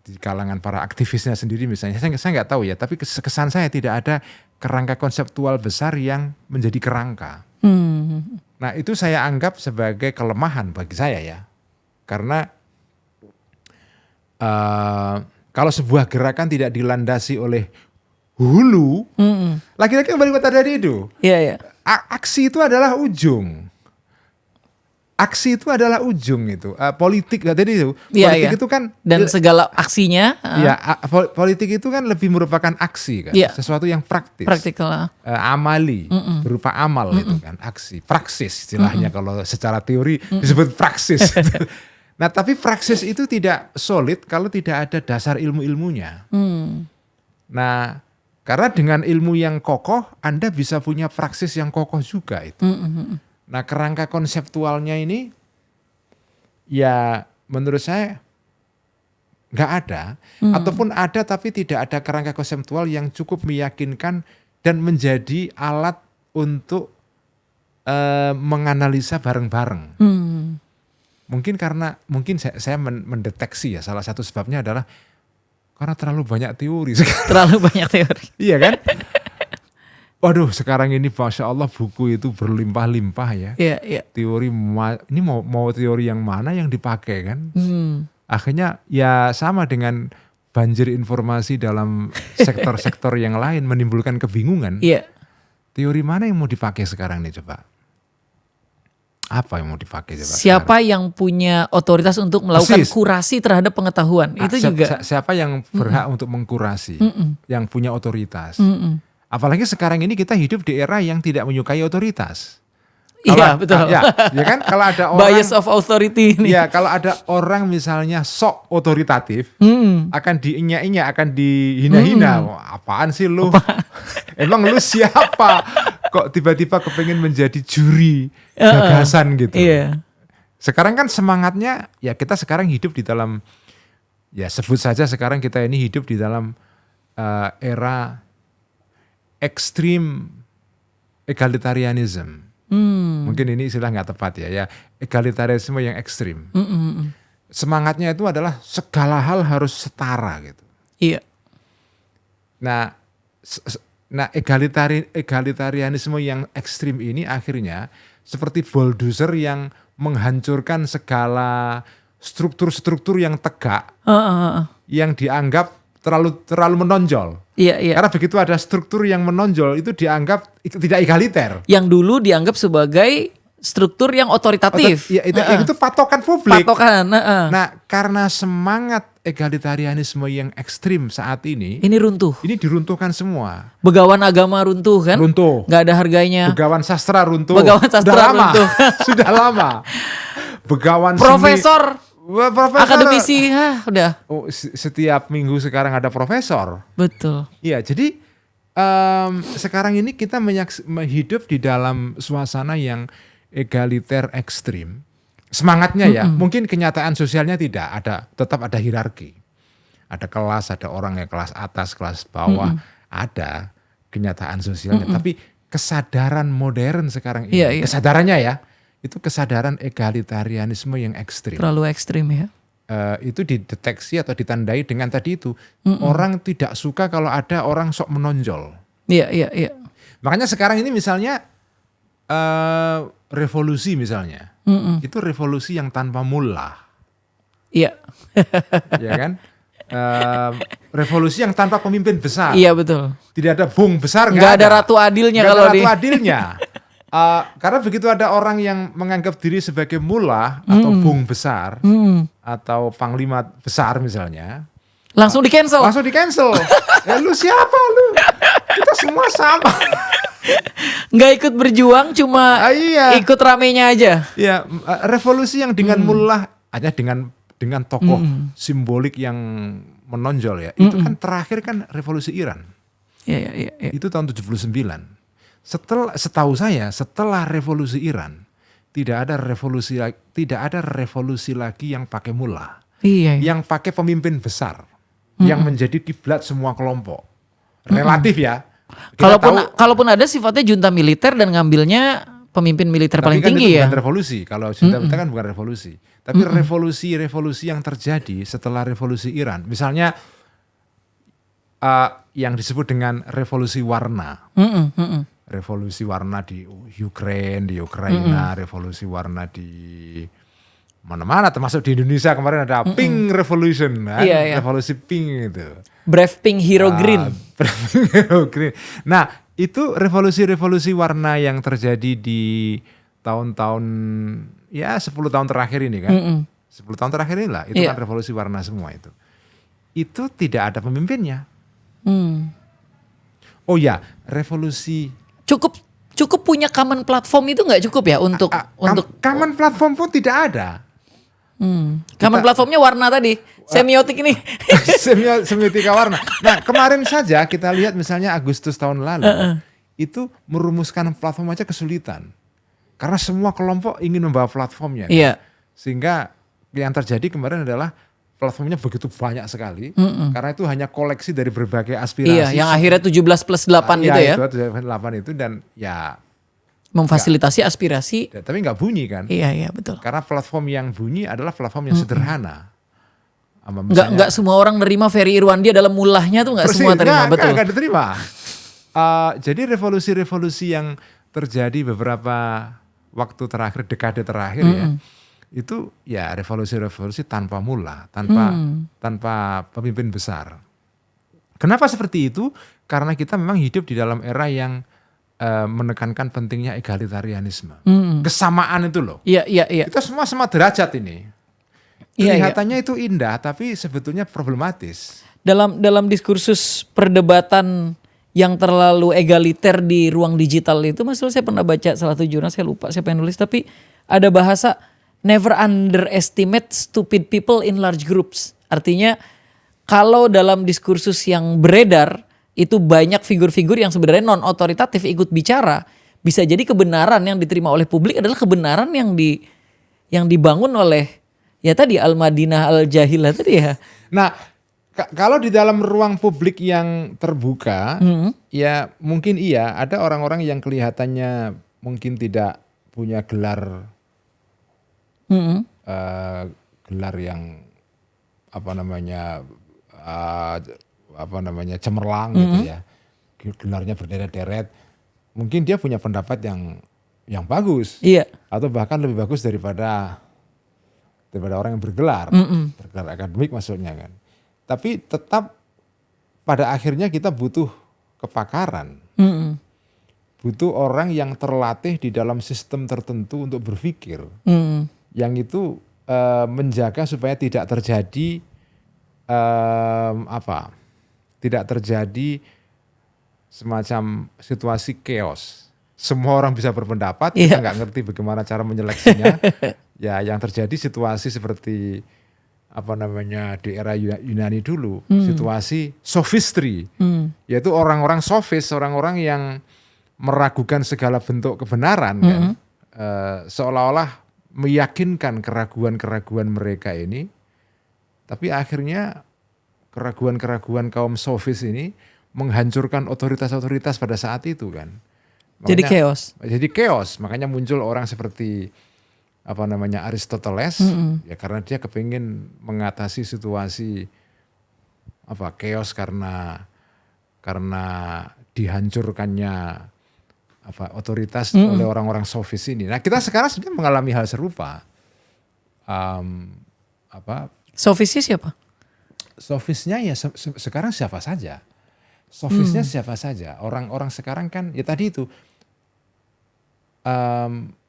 di kalangan para aktivisnya sendiri misalnya, saya nggak tahu ya, tapi kesan saya tidak ada kerangka konseptual besar yang menjadi kerangka. Nah itu saya anggap sebagai kelemahan bagi saya ya, karena kalau sebuah gerakan tidak dilandasi oleh hulu, lagi-lagi kembali kata tadi itu. Aksi itu adalah ujung. Aksi itu adalah ujung itu. Politik tadi itu. Politik itu kan dan segala aksinya. Politik itu kan lebih merupakan aksi kan. Sesuatu yang praktis. Praktikal. Amali, berupa amal itu kan. Aksi, praksis istilahnya kalau secara teori disebut praksis. Nah, tapi praksis itu tidak solid kalau tidak ada dasar ilmu-ilmunya. Nah, karena dengan ilmu yang kokoh, Anda bisa punya praksis yang kokoh juga itu. Nah, kerangka konseptualnya ini, ya menurut saya nggak ada. Ataupun ada tapi tidak ada kerangka konseptual yang cukup meyakinkan dan menjadi alat untuk menganalisa bareng-bareng. Mungkin saya mendeteksi ya, salah satu sebabnya adalah karena terlalu banyak teori. Terlalu banyak teori. Iya kan? Waduh, sekarang ini Masya Allah buku itu berlimpah-limpah ya. Teori, ini mau teori yang mana yang dipakai kan? Akhirnya ya sama dengan banjir informasi dalam sektor-sektor yang lain menimbulkan kebingungan. Teori mana yang mau dipakai sekarang nih coba? Apa yang mau dipakai coba? Siapa yang punya otoritas untuk melakukan Persis. kurasi terhadap pengetahuan? Itu juga. Siapa yang berhak untuk mengkurasi, yang punya otoritas. Apalagi sekarang ini kita hidup di era yang tidak menyukai otoritas. Iya betul. Ya kan, kalau ada orang Bias of authority ini. ya, kalau ada orang misalnya sok otoritatif, akan diinya-inya, akan dihina-hina. Wah, apaan sih lu? Emang lu siapa? Kok tiba-tiba kepengen menjadi juri gagasan gitu. Iya. Sekarang kan semangatnya, ya kita sekarang hidup di dalam, ya sebut saja sekarang kita ini hidup di dalam era ekstrim egalitarianism. Mungkin ini istilah nggak tepat ya egalitarianisme yang ekstrim. Semangatnya itu adalah segala hal harus setara gitu. Iya. Nah egalitarianisme yang ekstrim ini akhirnya seperti bulldozer yang menghancurkan segala struktur-struktur yang tegak yang dianggap terlalu menonjol. Iya. Karena begitu ada struktur yang menonjol itu dianggap tidak egaliter. Yang dulu dianggap sebagai struktur yang otoritatif. Itu patokan publik. Patokan. Nah, karena semangat egalitarianisme yang ekstrim saat ini runtuh. ini diruntuhkan semua. Begawan agama runtuh kan? Runtuh. Gak ada harganya. Begawan sastra runtuh. Begawan sastra Sudah lama. runtuh. Sudah lama. Begawan Profesor. Profesor. Akademisi, udah. Setiap minggu sekarang ada profesor. Betul. Iya, jadi sekarang ini kita hidup di dalam suasana yang egaliter ekstrim. Semangatnya ya, mungkin kenyataan sosialnya tidak ada, tetap ada hierarki. Ada kelas, ada orang yang kelas atas, kelas bawah, ada kenyataan sosialnya. Tapi kesadaran modern sekarang ini, kesadarannya ya, itu kesadaran egalitarianisme yang ekstrim. Terlalu ekstrim ya. Itu dideteksi atau ditandai dengan tadi itu. Orang tidak suka kalau ada orang sok menonjol. Iya. Makanya sekarang ini misalnya revolusi misalnya. Itu revolusi yang tanpa mullah. Iya. Ya kan? Revolusi yang tanpa pemimpin besar. Iya betul. Tidak ada bung besar. Nggak ada ratu adilnya kalau di. Ratu adilnya. Karena begitu ada orang yang menganggap diri sebagai mullah atau bung besar atau panglima besar misalnya, langsung di cancel. Lu siapa lu? Kita semua sama. Nggak ikut berjuang, cuma ikut ramenya aja. Ya, revolusi yang dengan mullah, hanya dengan tokoh simbolik yang menonjol ya. Itu kan terakhir kan revolusi Iran. Iya. Itu tahun 79. Setahu saya setelah revolusi Iran tidak ada revolusi lagi yang pakai mullah. Iya. Yang pakai pemimpin besar yang menjadi kiblat semua kelompok. Relatif ya. Kalaupun ada sifatnya junta militer dan ngambilnya pemimpin militer paling kan tinggi itu ya. Bukan revolusi. Kalau junta militer kan bukan revolusi. Tapi revolusi yang terjadi setelah revolusi Iran, misalnya yang disebut dengan revolusi warna. Revolusi warna di Ukraina, revolusi warna di mana-mana, termasuk di Indonesia kemarin ada Pink Revolution, kan? Iya. Revolusi Pink itu. Brave Pink Hero Green. Nah, itu revolusi-revolusi warna yang terjadi di tahun-tahun 10 tahun terakhir ini kan. 10 tahun terakhir inilah, itu kan revolusi warna semua itu. Itu tidak ada pemimpinnya. Oh ya, revolusi Cukup punya common platform itu nggak cukup ya untuk common platform pun tidak ada. Common platformnya warna tadi, semiotik ini. Semiotika warna. Nah, kemarin saja kita lihat misalnya Agustus tahun lalu itu merumuskan platform aja kesulitan. Karena semua kelompok ingin membawa platformnya. Iya. Sehingga yang terjadi kemarin adalah platformnya begitu banyak sekali, karena itu hanya koleksi dari berbagai aspirasi. Iya, yang akhirnya 17+8 itu ya. 17+8 itu dan ya memfasilitasi aspirasi. Tapi nggak bunyi kan? Iya betul. Karena platform yang bunyi adalah platform yang sederhana. Nggak semua orang nerima Ferry Irwandi dalam mulahnya tuh nggak semua terima, betul. Nggak diterima. Jadi revolusi-revolusi yang terjadi beberapa waktu terakhir, dekade terakhir ya. Itu ya revolusi-revolusi tanpa mullah, tanpa pemimpin besar. Kenapa seperti itu? Karena kita memang hidup di dalam era yang menekankan pentingnya egalitarianisme. Kesamaan itu loh. Iya. Kita semua sama derajat ini. Iya. Kelihatannya itu indah tapi sebetulnya problematis. Dalam diskursus perdebatan yang terlalu egaliter di ruang digital itu, Mas Dul, saya pernah baca salah satu jurnal, saya lupa siapa yang nulis, tapi ada bahasa never underestimate stupid people in large groups. Artinya kalau dalam diskursus yang beredar itu banyak figur-figur yang sebenarnya non otoritatif ikut bicara, bisa jadi kebenaran yang diterima oleh publik adalah kebenaran yang dibangun oleh ya tadi Al-Madinah Al-Jahilah tadi ya. Nah, kalau di dalam ruang publik yang terbuka, ya mungkin iya ada orang-orang yang kelihatannya mungkin tidak punya gelar gelar yang cemerlang gitu ya, gelarnya berderet-deret. Mungkin dia punya pendapat yang bagus, atau bahkan lebih bagus daripada orang yang bergelar akademik maksudnya kan. Tapi tetap pada akhirnya kita butuh kepakaran, butuh orang yang terlatih di dalam sistem tertentu untuk berpikir, yang itu menjaga supaya tidak terjadi tidak terjadi semacam situasi chaos. Semua orang bisa berpendapat, kita nggak ngerti bagaimana cara menyeleksinya. Ya, yang terjadi situasi seperti di era Yunani dulu, situasi sophistry, yaitu orang-orang sofis, orang-orang yang meragukan segala bentuk kebenaran, kan, seolah-olah meyakinkan keraguan-keraguan mereka ini, tapi akhirnya keraguan-keraguan kaum sofis ini menghancurkan otoritas-otoritas pada saat itu kan. Makanya, jadi chaos, makanya muncul orang seperti Aristoteles, ya karena dia kepingin mengatasi situasi chaos karena dihancurkannya otoritas oleh orang-orang sofis ini. Nah, kita sekarang sebenarnya mengalami hal serupa. Sofisnya siapa? Sofisnya ya sekarang siapa saja. Sofisnya siapa saja. Orang-orang sekarang kan ya tadi itu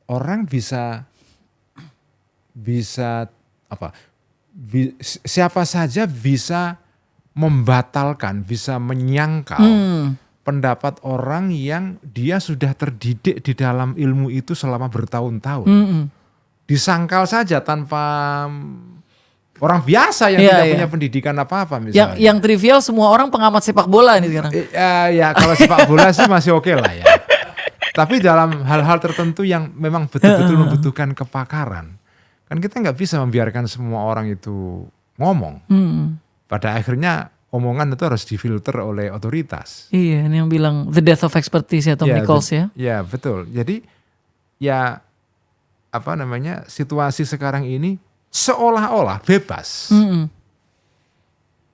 orang siapa saja bisa membatalkan, bisa menyangkal pendapat orang yang dia sudah terdidik di dalam ilmu itu selama bertahun-tahun. Disangkal saja tanpa orang biasa yang tidak punya pendidikan apa-apa misalnya. Yang trivial semua orang pengamat sepak bola ini sekarang. Ya kalau sepak bola sih masih oke lah ya. Tapi dalam hal-hal tertentu yang memang betul-betul membutuhkan kepakaran, kan kita nggak bisa membiarkan semua orang itu ngomong. Pada akhirnya omongan itu harus difilter oleh otoritas. Iya, ini yang bilang the death of expertise ya Tom Nichols ya. Ya betul. Jadi ya situasi sekarang ini seolah-olah bebas.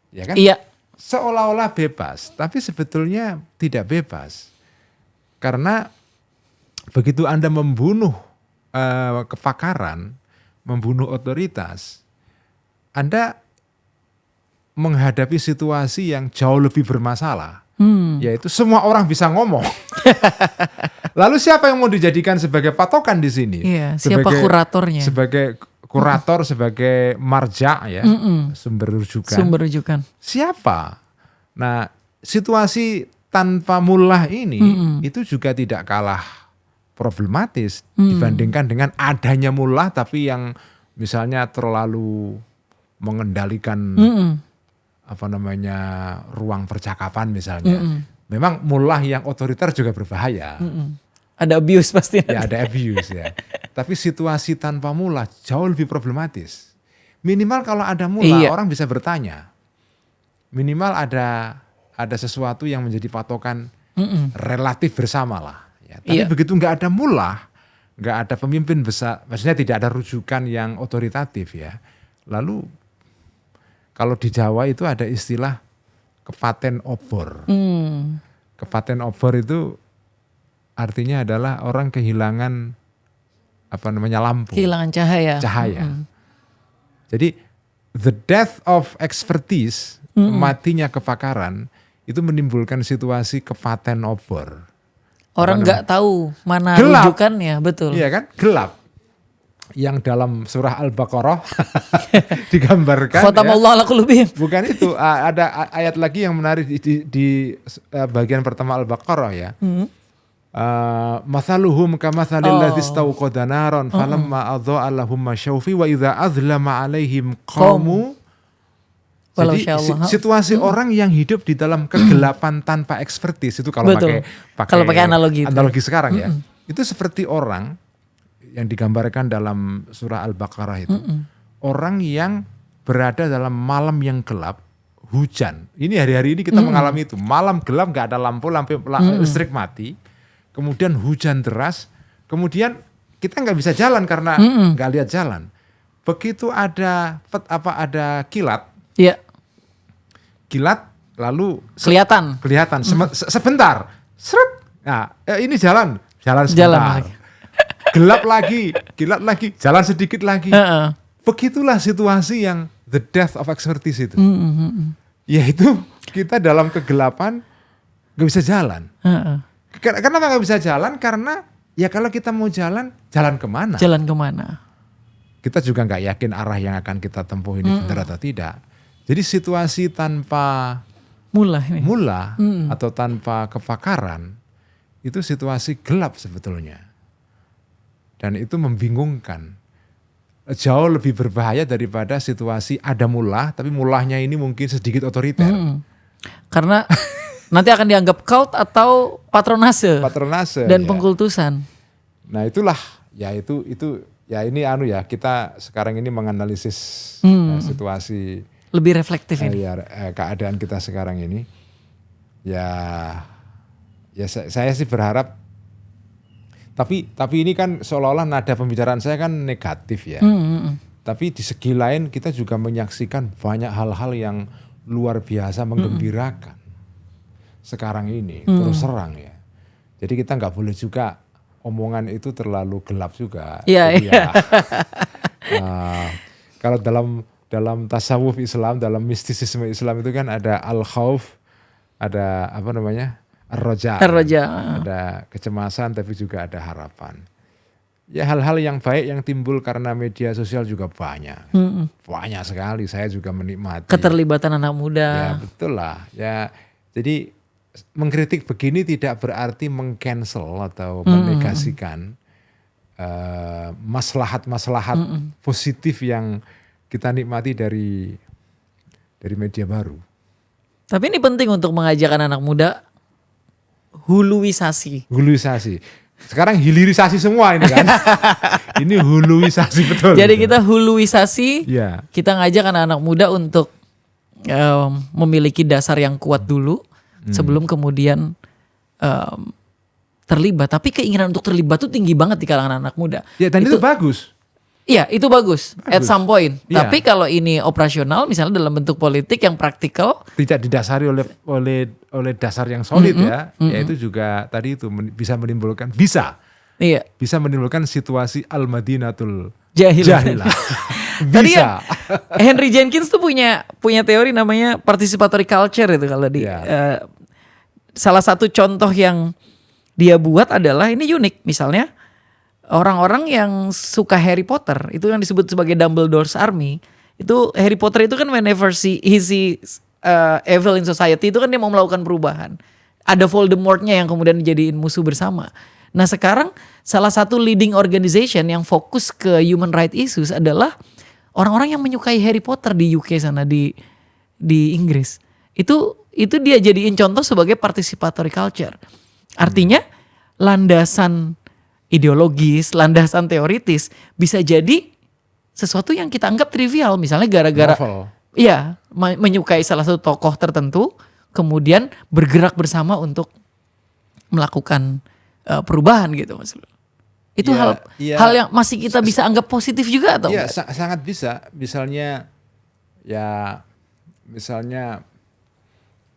Ya kan? Iya. Seolah-olah bebas, tapi sebetulnya tidak bebas. Karena begitu Anda membunuh kepakaran, membunuh otoritas, Anda menghadapi situasi yang jauh lebih bermasalah. Yaitu semua orang bisa ngomong. Lalu siapa yang mau dijadikan sebagai patokan di sini? Iya, siapa kuratornya? Sebagai kurator, sebagai marja ya, sumber rujukan. Siapa? Nah, situasi tanpa mullah ini itu juga tidak kalah problematis dibandingkan dengan adanya mullah tapi yang misalnya terlalu mengendalikan ruang percakapan misalnya. Memang mullah yang otoriter juga berbahaya. Ada abuse pasti. Ya ada abuse ya. Tapi situasi tanpa mullah jauh lebih problematis. Minimal kalau ada mullah orang bisa bertanya. Minimal ada sesuatu yang menjadi patokan relatif bersama lah. Ya, tapi begitu nggak ada mullah, nggak ada pemimpin besar, maksudnya tidak ada rujukan yang otoritatif ya. Lalu kalau di Jawa itu ada istilah kepaten obor. Kepaten obor itu artinya adalah orang kehilangan lampu. Kehilangan cahaya. Jadi the death of expertise, matinya kepakaran itu menimbulkan situasi kepaten obor. Orang nggak tahu mana Gelap. rujukannya, betul. Iya kan? Gelap. Yang dalam surah Al-Baqarah digambarkan Khotamallahu ala qulubihim. bukan itu. Ada ayat lagi yang menarik di bagian pertama Al-Baqarah ya. Mathaluhum kamathalil ladzi istawqada naran falamma adha'a lahum masyaw fi wa idza azlama 'alaihim qamu. Walau Jadi sya'allah. situasi orang yang hidup di dalam kegelapan tanpa ekspertis itu kalau Betul. pakai Kalau pakai analogi itu. sekarang ya. Itu seperti orang yang digambarkan dalam surah Al-Baqarah itu. Orang yang berada dalam malam yang gelap, hujan. Ini hari-hari ini kita mengalami itu. Malam gelap, nggak ada lampu listrik mati. Kemudian hujan deras. Kemudian kita nggak bisa jalan karena nggak lihat jalan. Begitu ada kilat. Iya. Kilat lalu Kelihatan. sebentar. Seret. Nah, ini jalan sebentar. lagi. Gelap lagi, kilat lagi, jalan sedikit lagi. Begitulah situasi yang the death of expertise itu. Yaitu kita dalam kegelapan gak bisa jalan. Kenapa gak bisa jalan? Karena ya kalau kita mau jalan kemana? Jalan kemana? Kita juga gak yakin arah yang akan kita tempuh ini benar atau tidak. Jadi situasi tanpa mula atau tanpa kepakaran itu situasi gelap sebetulnya. Dan itu membingungkan. Jauh lebih berbahaya daripada situasi ada mulah, tapi mulahnya ini mungkin sedikit otoriter. Karena nanti akan dianggap cult atau patronase dan ya. pengkultusan. Nah itulah, ya itu ya ini kita sekarang ini menganalisis situasi Lebih reflektif ini. keadaan kita sekarang ini. Ya saya sih berharap. Tapi ini kan seolah-olah nada pembicaraan saya kan negatif ya. Tapi di segi lain kita juga menyaksikan banyak hal-hal yang luar biasa menggembirakan sekarang ini terus serang ya. Jadi kita nggak boleh juga omongan itu terlalu gelap juga. Iya. Kalau dalam tasawuf Islam, dalam mistisisme Islam itu kan ada al-khauf, ada Ar-Raja. Ada kecemasan tapi juga ada harapan. Ya hal-hal yang baik yang timbul karena media sosial juga banyak. Banyak sekali, saya juga menikmati. Keterlibatan anak muda. Ya betul lah. Ya, jadi mengkritik begini tidak berarti meng-cancel atau menegasikan maslahat-maslahat positif yang kita nikmati dari media baru. Tapi ini penting untuk mengajarkan anak muda huluisasi. Sekarang hilirisasi semua ini kan. Ini huluisasi betul. Jadi kita huluisasi, ya. Kita ngajak anak-anak muda untuk memiliki dasar yang kuat dulu sebelum kemudian terlibat. Tapi keinginan untuk terlibat tuh tinggi banget di kalangan anak muda. Ya dan itu bagus. Iya itu bagus at some point. Ya. Tapi kalau ini operasional misalnya dalam bentuk politik yang praktikal. Tidak didasari oleh dasar yang solid yaitu juga tadi itu bisa menimbulkan situasi al-Madinatul Jahilah. Tadi ya, Henry Jenkins tuh punya teori namanya participatory culture itu kalau di salah satu contoh yang dia buat adalah ini unik misalnya. Orang-orang yang suka Harry Potter itu yang disebut sebagai Dumbledore's Army itu Harry Potter itu kan whenever he sees evil in society itu kan dia mau melakukan perubahan. Ada Voldemortnya yang kemudian dijadiin musuh bersama. Nah sekarang salah satu leading organization yang fokus ke human rights issues adalah orang-orang yang menyukai Harry Potter di UK sana di Inggris. Itu dia jadiin contoh sebagai participatory culture. Artinya landasan ideologis, landasan teoritis bisa jadi sesuatu yang kita anggap trivial. Misalnya gara-gara menyukai salah satu tokoh tertentu, kemudian bergerak bersama untuk melakukan perubahan gitu Mas. Itu hal yang masih kita bisa anggap positif juga atau enggak? Sangat bisa. Misalnya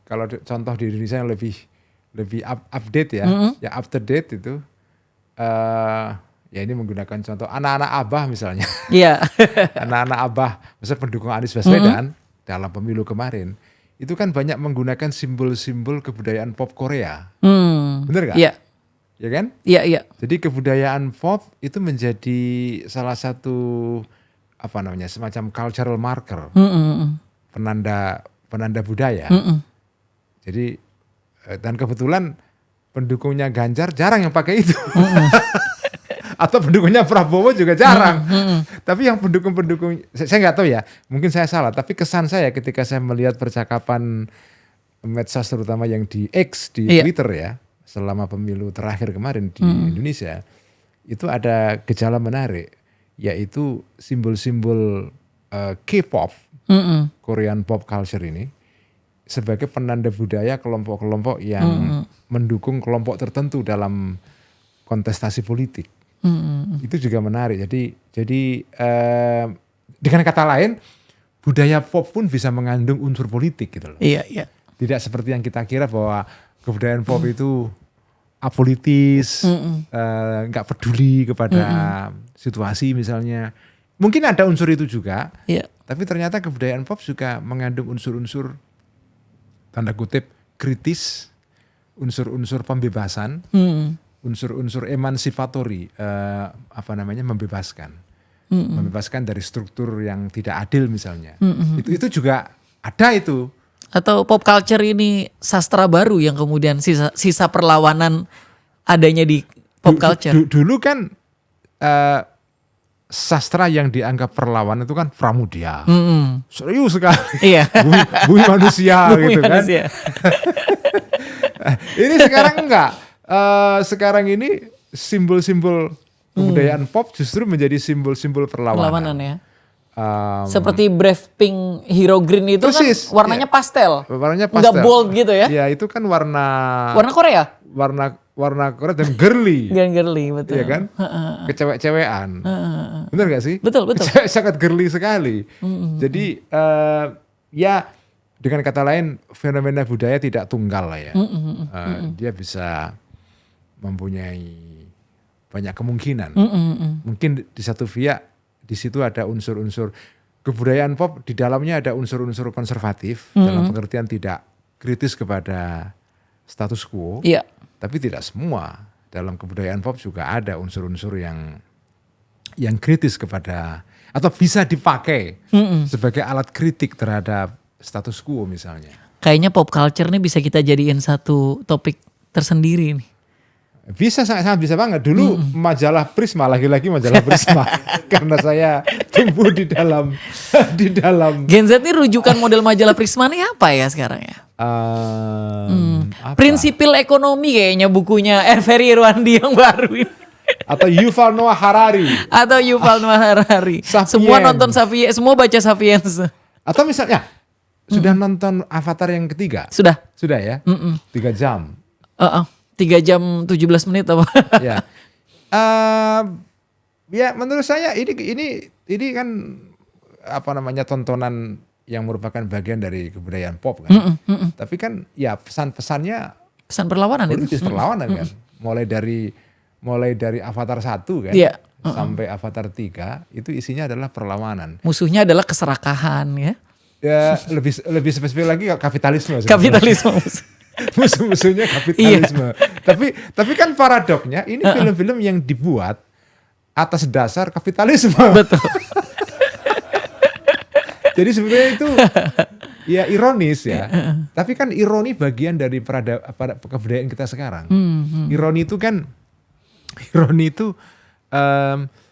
kalau contoh di Indonesia yang lebih update ya up to date itu. Ya ini menggunakan contoh anak-anak Abah misalnya. Iya. Anak-anak Abah, misalnya pendukung Anies Baswedan dalam pemilu kemarin, itu kan banyak menggunakan simbol-simbol kebudayaan pop Korea. Bener gak? Iya. ya kan? Iya, iya. Jadi kebudayaan pop itu menjadi salah satu semacam cultural marker, penanda budaya. Jadi dan kebetulan pendukungnya Ganjar jarang yang pakai itu. Atau pendukungnya Prabowo juga jarang. Tapi yang pendukung-pendukung, saya nggak tahu ya, mungkin saya salah. Tapi kesan saya ketika saya melihat percakapan medsos terutama yang di X, di Twitter ya, selama pemilu terakhir kemarin di Indonesia, itu ada gejala menarik, yaitu simbol-simbol K-pop, Korean pop culture ini, sebagai penanda budaya kelompok-kelompok yang mendukung kelompok tertentu dalam kontestasi politik. Itu juga menarik. Jadi dengan kata lain, budaya pop pun bisa mengandung unsur politik gitu loh. Iya, iya. Tidak seperti yang kita kira bahwa kebudayaan pop itu apolitis, nggak peduli kepada situasi misalnya. Mungkin ada unsur itu juga, tapi ternyata kebudayaan pop juga mengandung unsur-unsur tanda kutip kritis, unsur-unsur pembebasan, unsur-unsur emancipatori, membebaskan dari struktur yang tidak adil misalnya. Itu juga ada itu. Atau pop culture ini sastra baru yang kemudian sisa perlawanan adanya di pop culture. Dulu kan sastra yang dianggap perlawanan itu kan Pramudia. Serius sekali. Iya. Bumi manusia gitu manusia. Kan. Ini sekarang enggak. Sekarang ini simbol-simbol kebudayaan pop justru menjadi simbol-simbol perlawanan. Perlawanan ya. Seperti Brave Pink Hero Green itu persis, kan warnanya pastel. Warnanya pastel. Enggak bold gitu ya. Ya itu kan warna Korea. Warna Korea dan girly. Girly, betul. Iya kan? Kecewek-cewekan. Benar gak sih? Betul. Sangat girly sekali. Jadi ya dengan kata lain fenomena budaya tidak tunggal lah ya. Dia bisa mempunyai banyak kemungkinan. Mungkin di satu pihak di situ ada unsur-unsur kebudayaan pop, di dalamnya ada unsur-unsur konservatif dalam pengertian tidak kritis kepada status quo. Iya. Tapi tidak semua. Dalam kebudayaan pop juga ada unsur-unsur yang kritis kepada atau bisa dipakai sebagai alat kritik terhadap status quo misalnya. Kayaknya pop culture nih bisa kita jadiin satu topik tersendiri nih. Bisa, sangat bisa banget. Dulu majalah Prisma, lagi-lagi majalah Prisma. Karena saya tumbuh di dalam Gen Z ini rujukan model majalah Prisma nih apa ya sekarang ya? Prinsipil ekonomi kayaknya bukunya Ferry Irwandi yang baru ini. Atau Yuval Noah Harari. Sapiens. Semua nonton Sapiens, semua baca Sapiens. Atau misalnya sudah nonton Avatar yang ketiga? Sudah ya? 3 jam. 3 jam 17 menit apa? Ya. Ya menurut saya ini kan tontonan yang merupakan bagian dari kebudayaan pop kan. Tapi kan ya pesan perlawanan politis, itu. Perlawanan kan. Mulai dari Avatar 1 kan. Sampai Avatar 3 itu isinya adalah perlawanan. Musuhnya adalah keserakahan ya. Ya lebih spesifik lagi kapitalisme. Kapitalisme. Musuh-musuhnya kapitalisme. Tapi kan paradoknya ini film-film yang dibuat atas dasar kapitalisme. Betul. Jadi sebetulnya itu ya ironis ya. Tapi kan ironi bagian dari kebudayaan kita sekarang. Ironi itu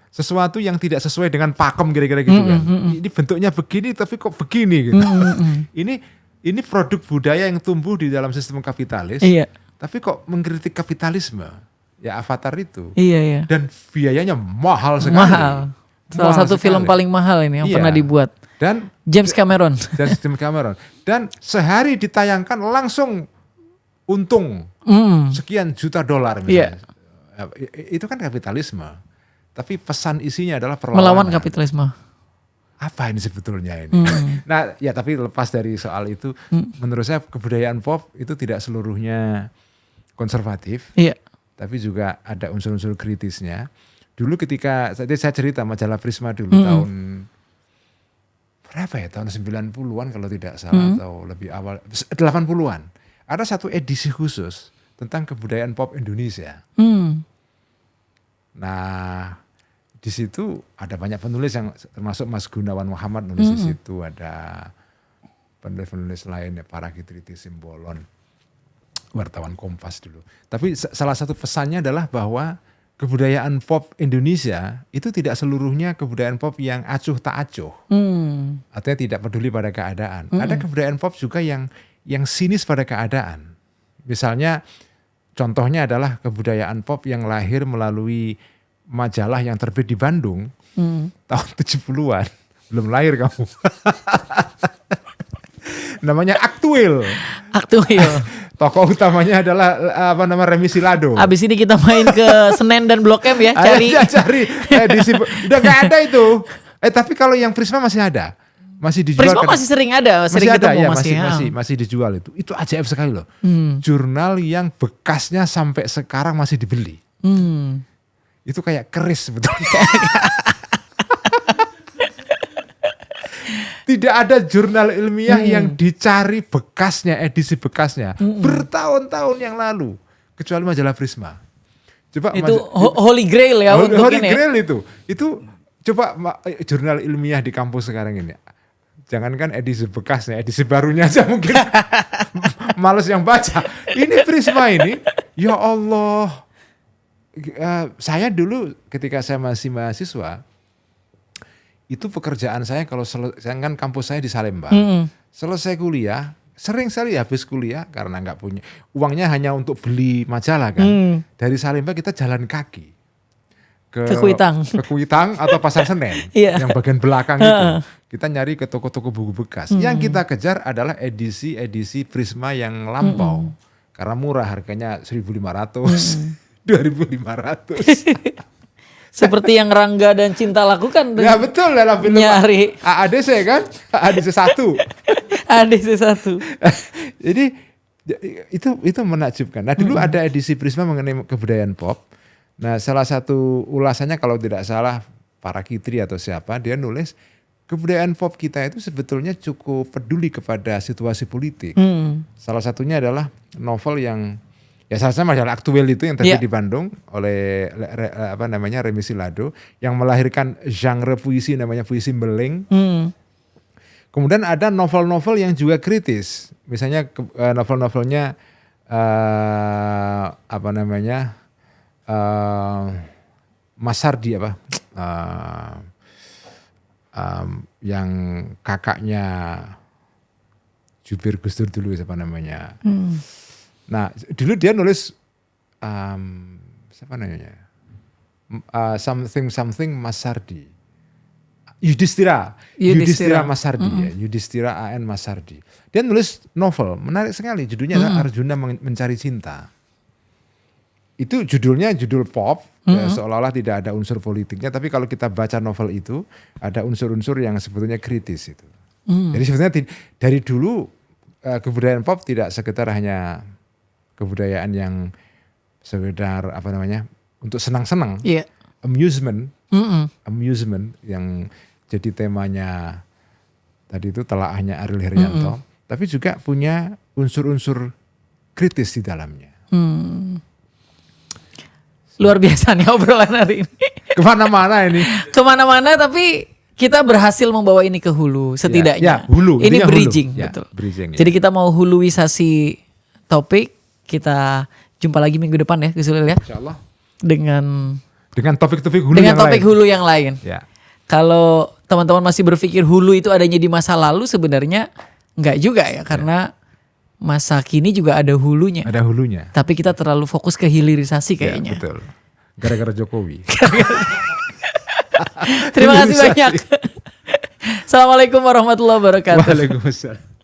sesuatu yang tidak sesuai dengan pakem kira-kira gitu kan. Ini bentuknya begini tapi kok begini gitu. Ini produk budaya yang tumbuh di dalam sistem kapitalis. Iya. Tapi kok mengkritik kapitalisme? Ya Avatar itu. Iya. Dan biayanya mahal sekali. Salah satu film paling mahal ini yang pernah dibuat. Dan James Cameron. Dan sehari ditayangkan langsung untung sekian juta dolar misalnya. Itu kan kapitalisme. Tapi pesan isinya adalah perlawanan. Melawan kapitalisme. Apa ini sebetulnya ini? Nah ya tapi lepas dari soal itu, menurut saya kebudayaan pop itu tidak seluruhnya konservatif. Iya. Tapi juga ada unsur-unsur kritisnya. Dulu ketika saya cerita majalah Prisma dulu tahun berapa ya? Tahun 90-an kalau tidak salah atau lebih awal 80-an. Ada satu edisi khusus tentang kebudayaan pop Indonesia. Nah, di situ ada banyak penulis yang termasuk Mas Gunawan Muhammad nulis di situ, ada penulis-penulis lain ya, Parakitriti Simbolon, wartawan Kompas dulu. Tapi salah satu pesannya adalah bahwa kebudayaan pop Indonesia itu tidak seluruhnya kebudayaan pop yang acuh tak acuh. Artinya tidak peduli pada keadaan. Ada kebudayaan pop juga yang sinis pada keadaan. Misalnya contohnya adalah kebudayaan pop yang lahir melalui majalah yang terbit di Bandung tahun 70-an. Belum lahir kamu. Namanya Aktuil. Tokoh utamanya adalah Remi Silado. Abis ini kita main ke Senen dan Blok M ya, cari edisi. Udah gak ada itu. Tapi kalau yang Prisma masih ada. Masih dijual. Prisma masih sering ada, sering ketemu ya, masih dijual itu. Itu ajaib sekali loh. Jurnal yang bekasnya sampai sekarang masih dibeli. Itu kayak keris sebetulnya. Tidak ada jurnal ilmiah yang dicari bekasnya, edisi bekasnya bertahun-tahun yang lalu, kecuali majalah Prisma. Coba itu Holy Grail ya untuk Holy ini. Grail itu coba jurnal ilmiah di kampus sekarang ini. Jangankan edisi bekasnya, edisi barunya aja mungkin males yang baca. Ini Prisma ini, ya Allah. Saya dulu ketika saya masih mahasiswa, itu pekerjaan saya kalau saya kan kampus saya di Salemba. Selesai kuliah, sering sekali habis kuliah karena nggak punya uangnya hanya untuk beli majalah kan. Dari Salemba kita jalan kaki ke Kuitang atau Pasar Senen yang bagian belakang itu. Kita nyari ke toko-toko buku bekas. Yang kita kejar adalah edisi Prisma yang lampau. Karena murah, harganya 1.500, 2.500. Seperti yang Rangga dan Cinta lakukan. Ya betul dalam film nyari AADC kan, AADC 1. AADC 1. Jadi itu menakjubkan. Nah dulu ada edisi Prisma mengenai kebudayaan pop. Nah salah satu ulasannya kalau tidak salah Parakitri atau siapa, dia nulis kebudayaan pop kita itu sebetulnya cukup peduli kepada situasi politik. Salah satunya adalah novel yang ya salah satunya majalah Aktuil itu yang terbit di Bandung oleh Remi Silado yang melahirkan genre puisi namanya puisi beling. Kemudian ada novel-novel yang juga kritis. Misalnya novel-novelnya Mas Sardi yang kakaknya Jubir Gus Dur dulu siapa namanya. Nah, dulu dia nulis siapa namanya? Something Mas Sardi. Yudhistira Mas Sardi ya. Yudhistira A.N. Mas Sardi. Dia nulis novel, menarik sekali. Judulnya adalah Arjuna Mencari Cinta. Itu judulnya judul pop, ya, seolah-olah tidak ada unsur politiknya. Tapi kalau kita baca novel itu, ada unsur-unsur yang sebetulnya kritis itu. Jadi sebetulnya dari dulu kebudayaan pop tidak sekedar hanya kebudayaan yang sekedar untuk senang-senang, amusement yang jadi temanya tadi itu telaahnya Ariel Heryanto, tapi juga punya unsur-unsur kritis di dalamnya. Luar biasa nih obrolan hari ini. Kemana-mana ini. Kemana-mana tapi kita berhasil membawa ini ke hulu setidaknya. Ya, hulu. Ini bridging, hulu. betul. Ya, bridging, jadi kita mau huluisasi topik. Kita jumpa lagi minggu depan ya Gus Ulil ya. Insyaallah. Dengan topik-topik hulu dengan yang topik lain. Hulu yang lain. Ya. Kalau teman-teman masih berpikir hulu itu adanya di masa lalu, sebenarnya enggak juga ya, karena masa kini juga ada hulunya. Ada hulunya. Tapi kita terlalu fokus ke hilirisasi kayaknya. Ya, betul. Gara-gara Jokowi. Terima kasih banyak. Assalamualaikum warahmatullahi wabarakatuh. Waalaikumsalam.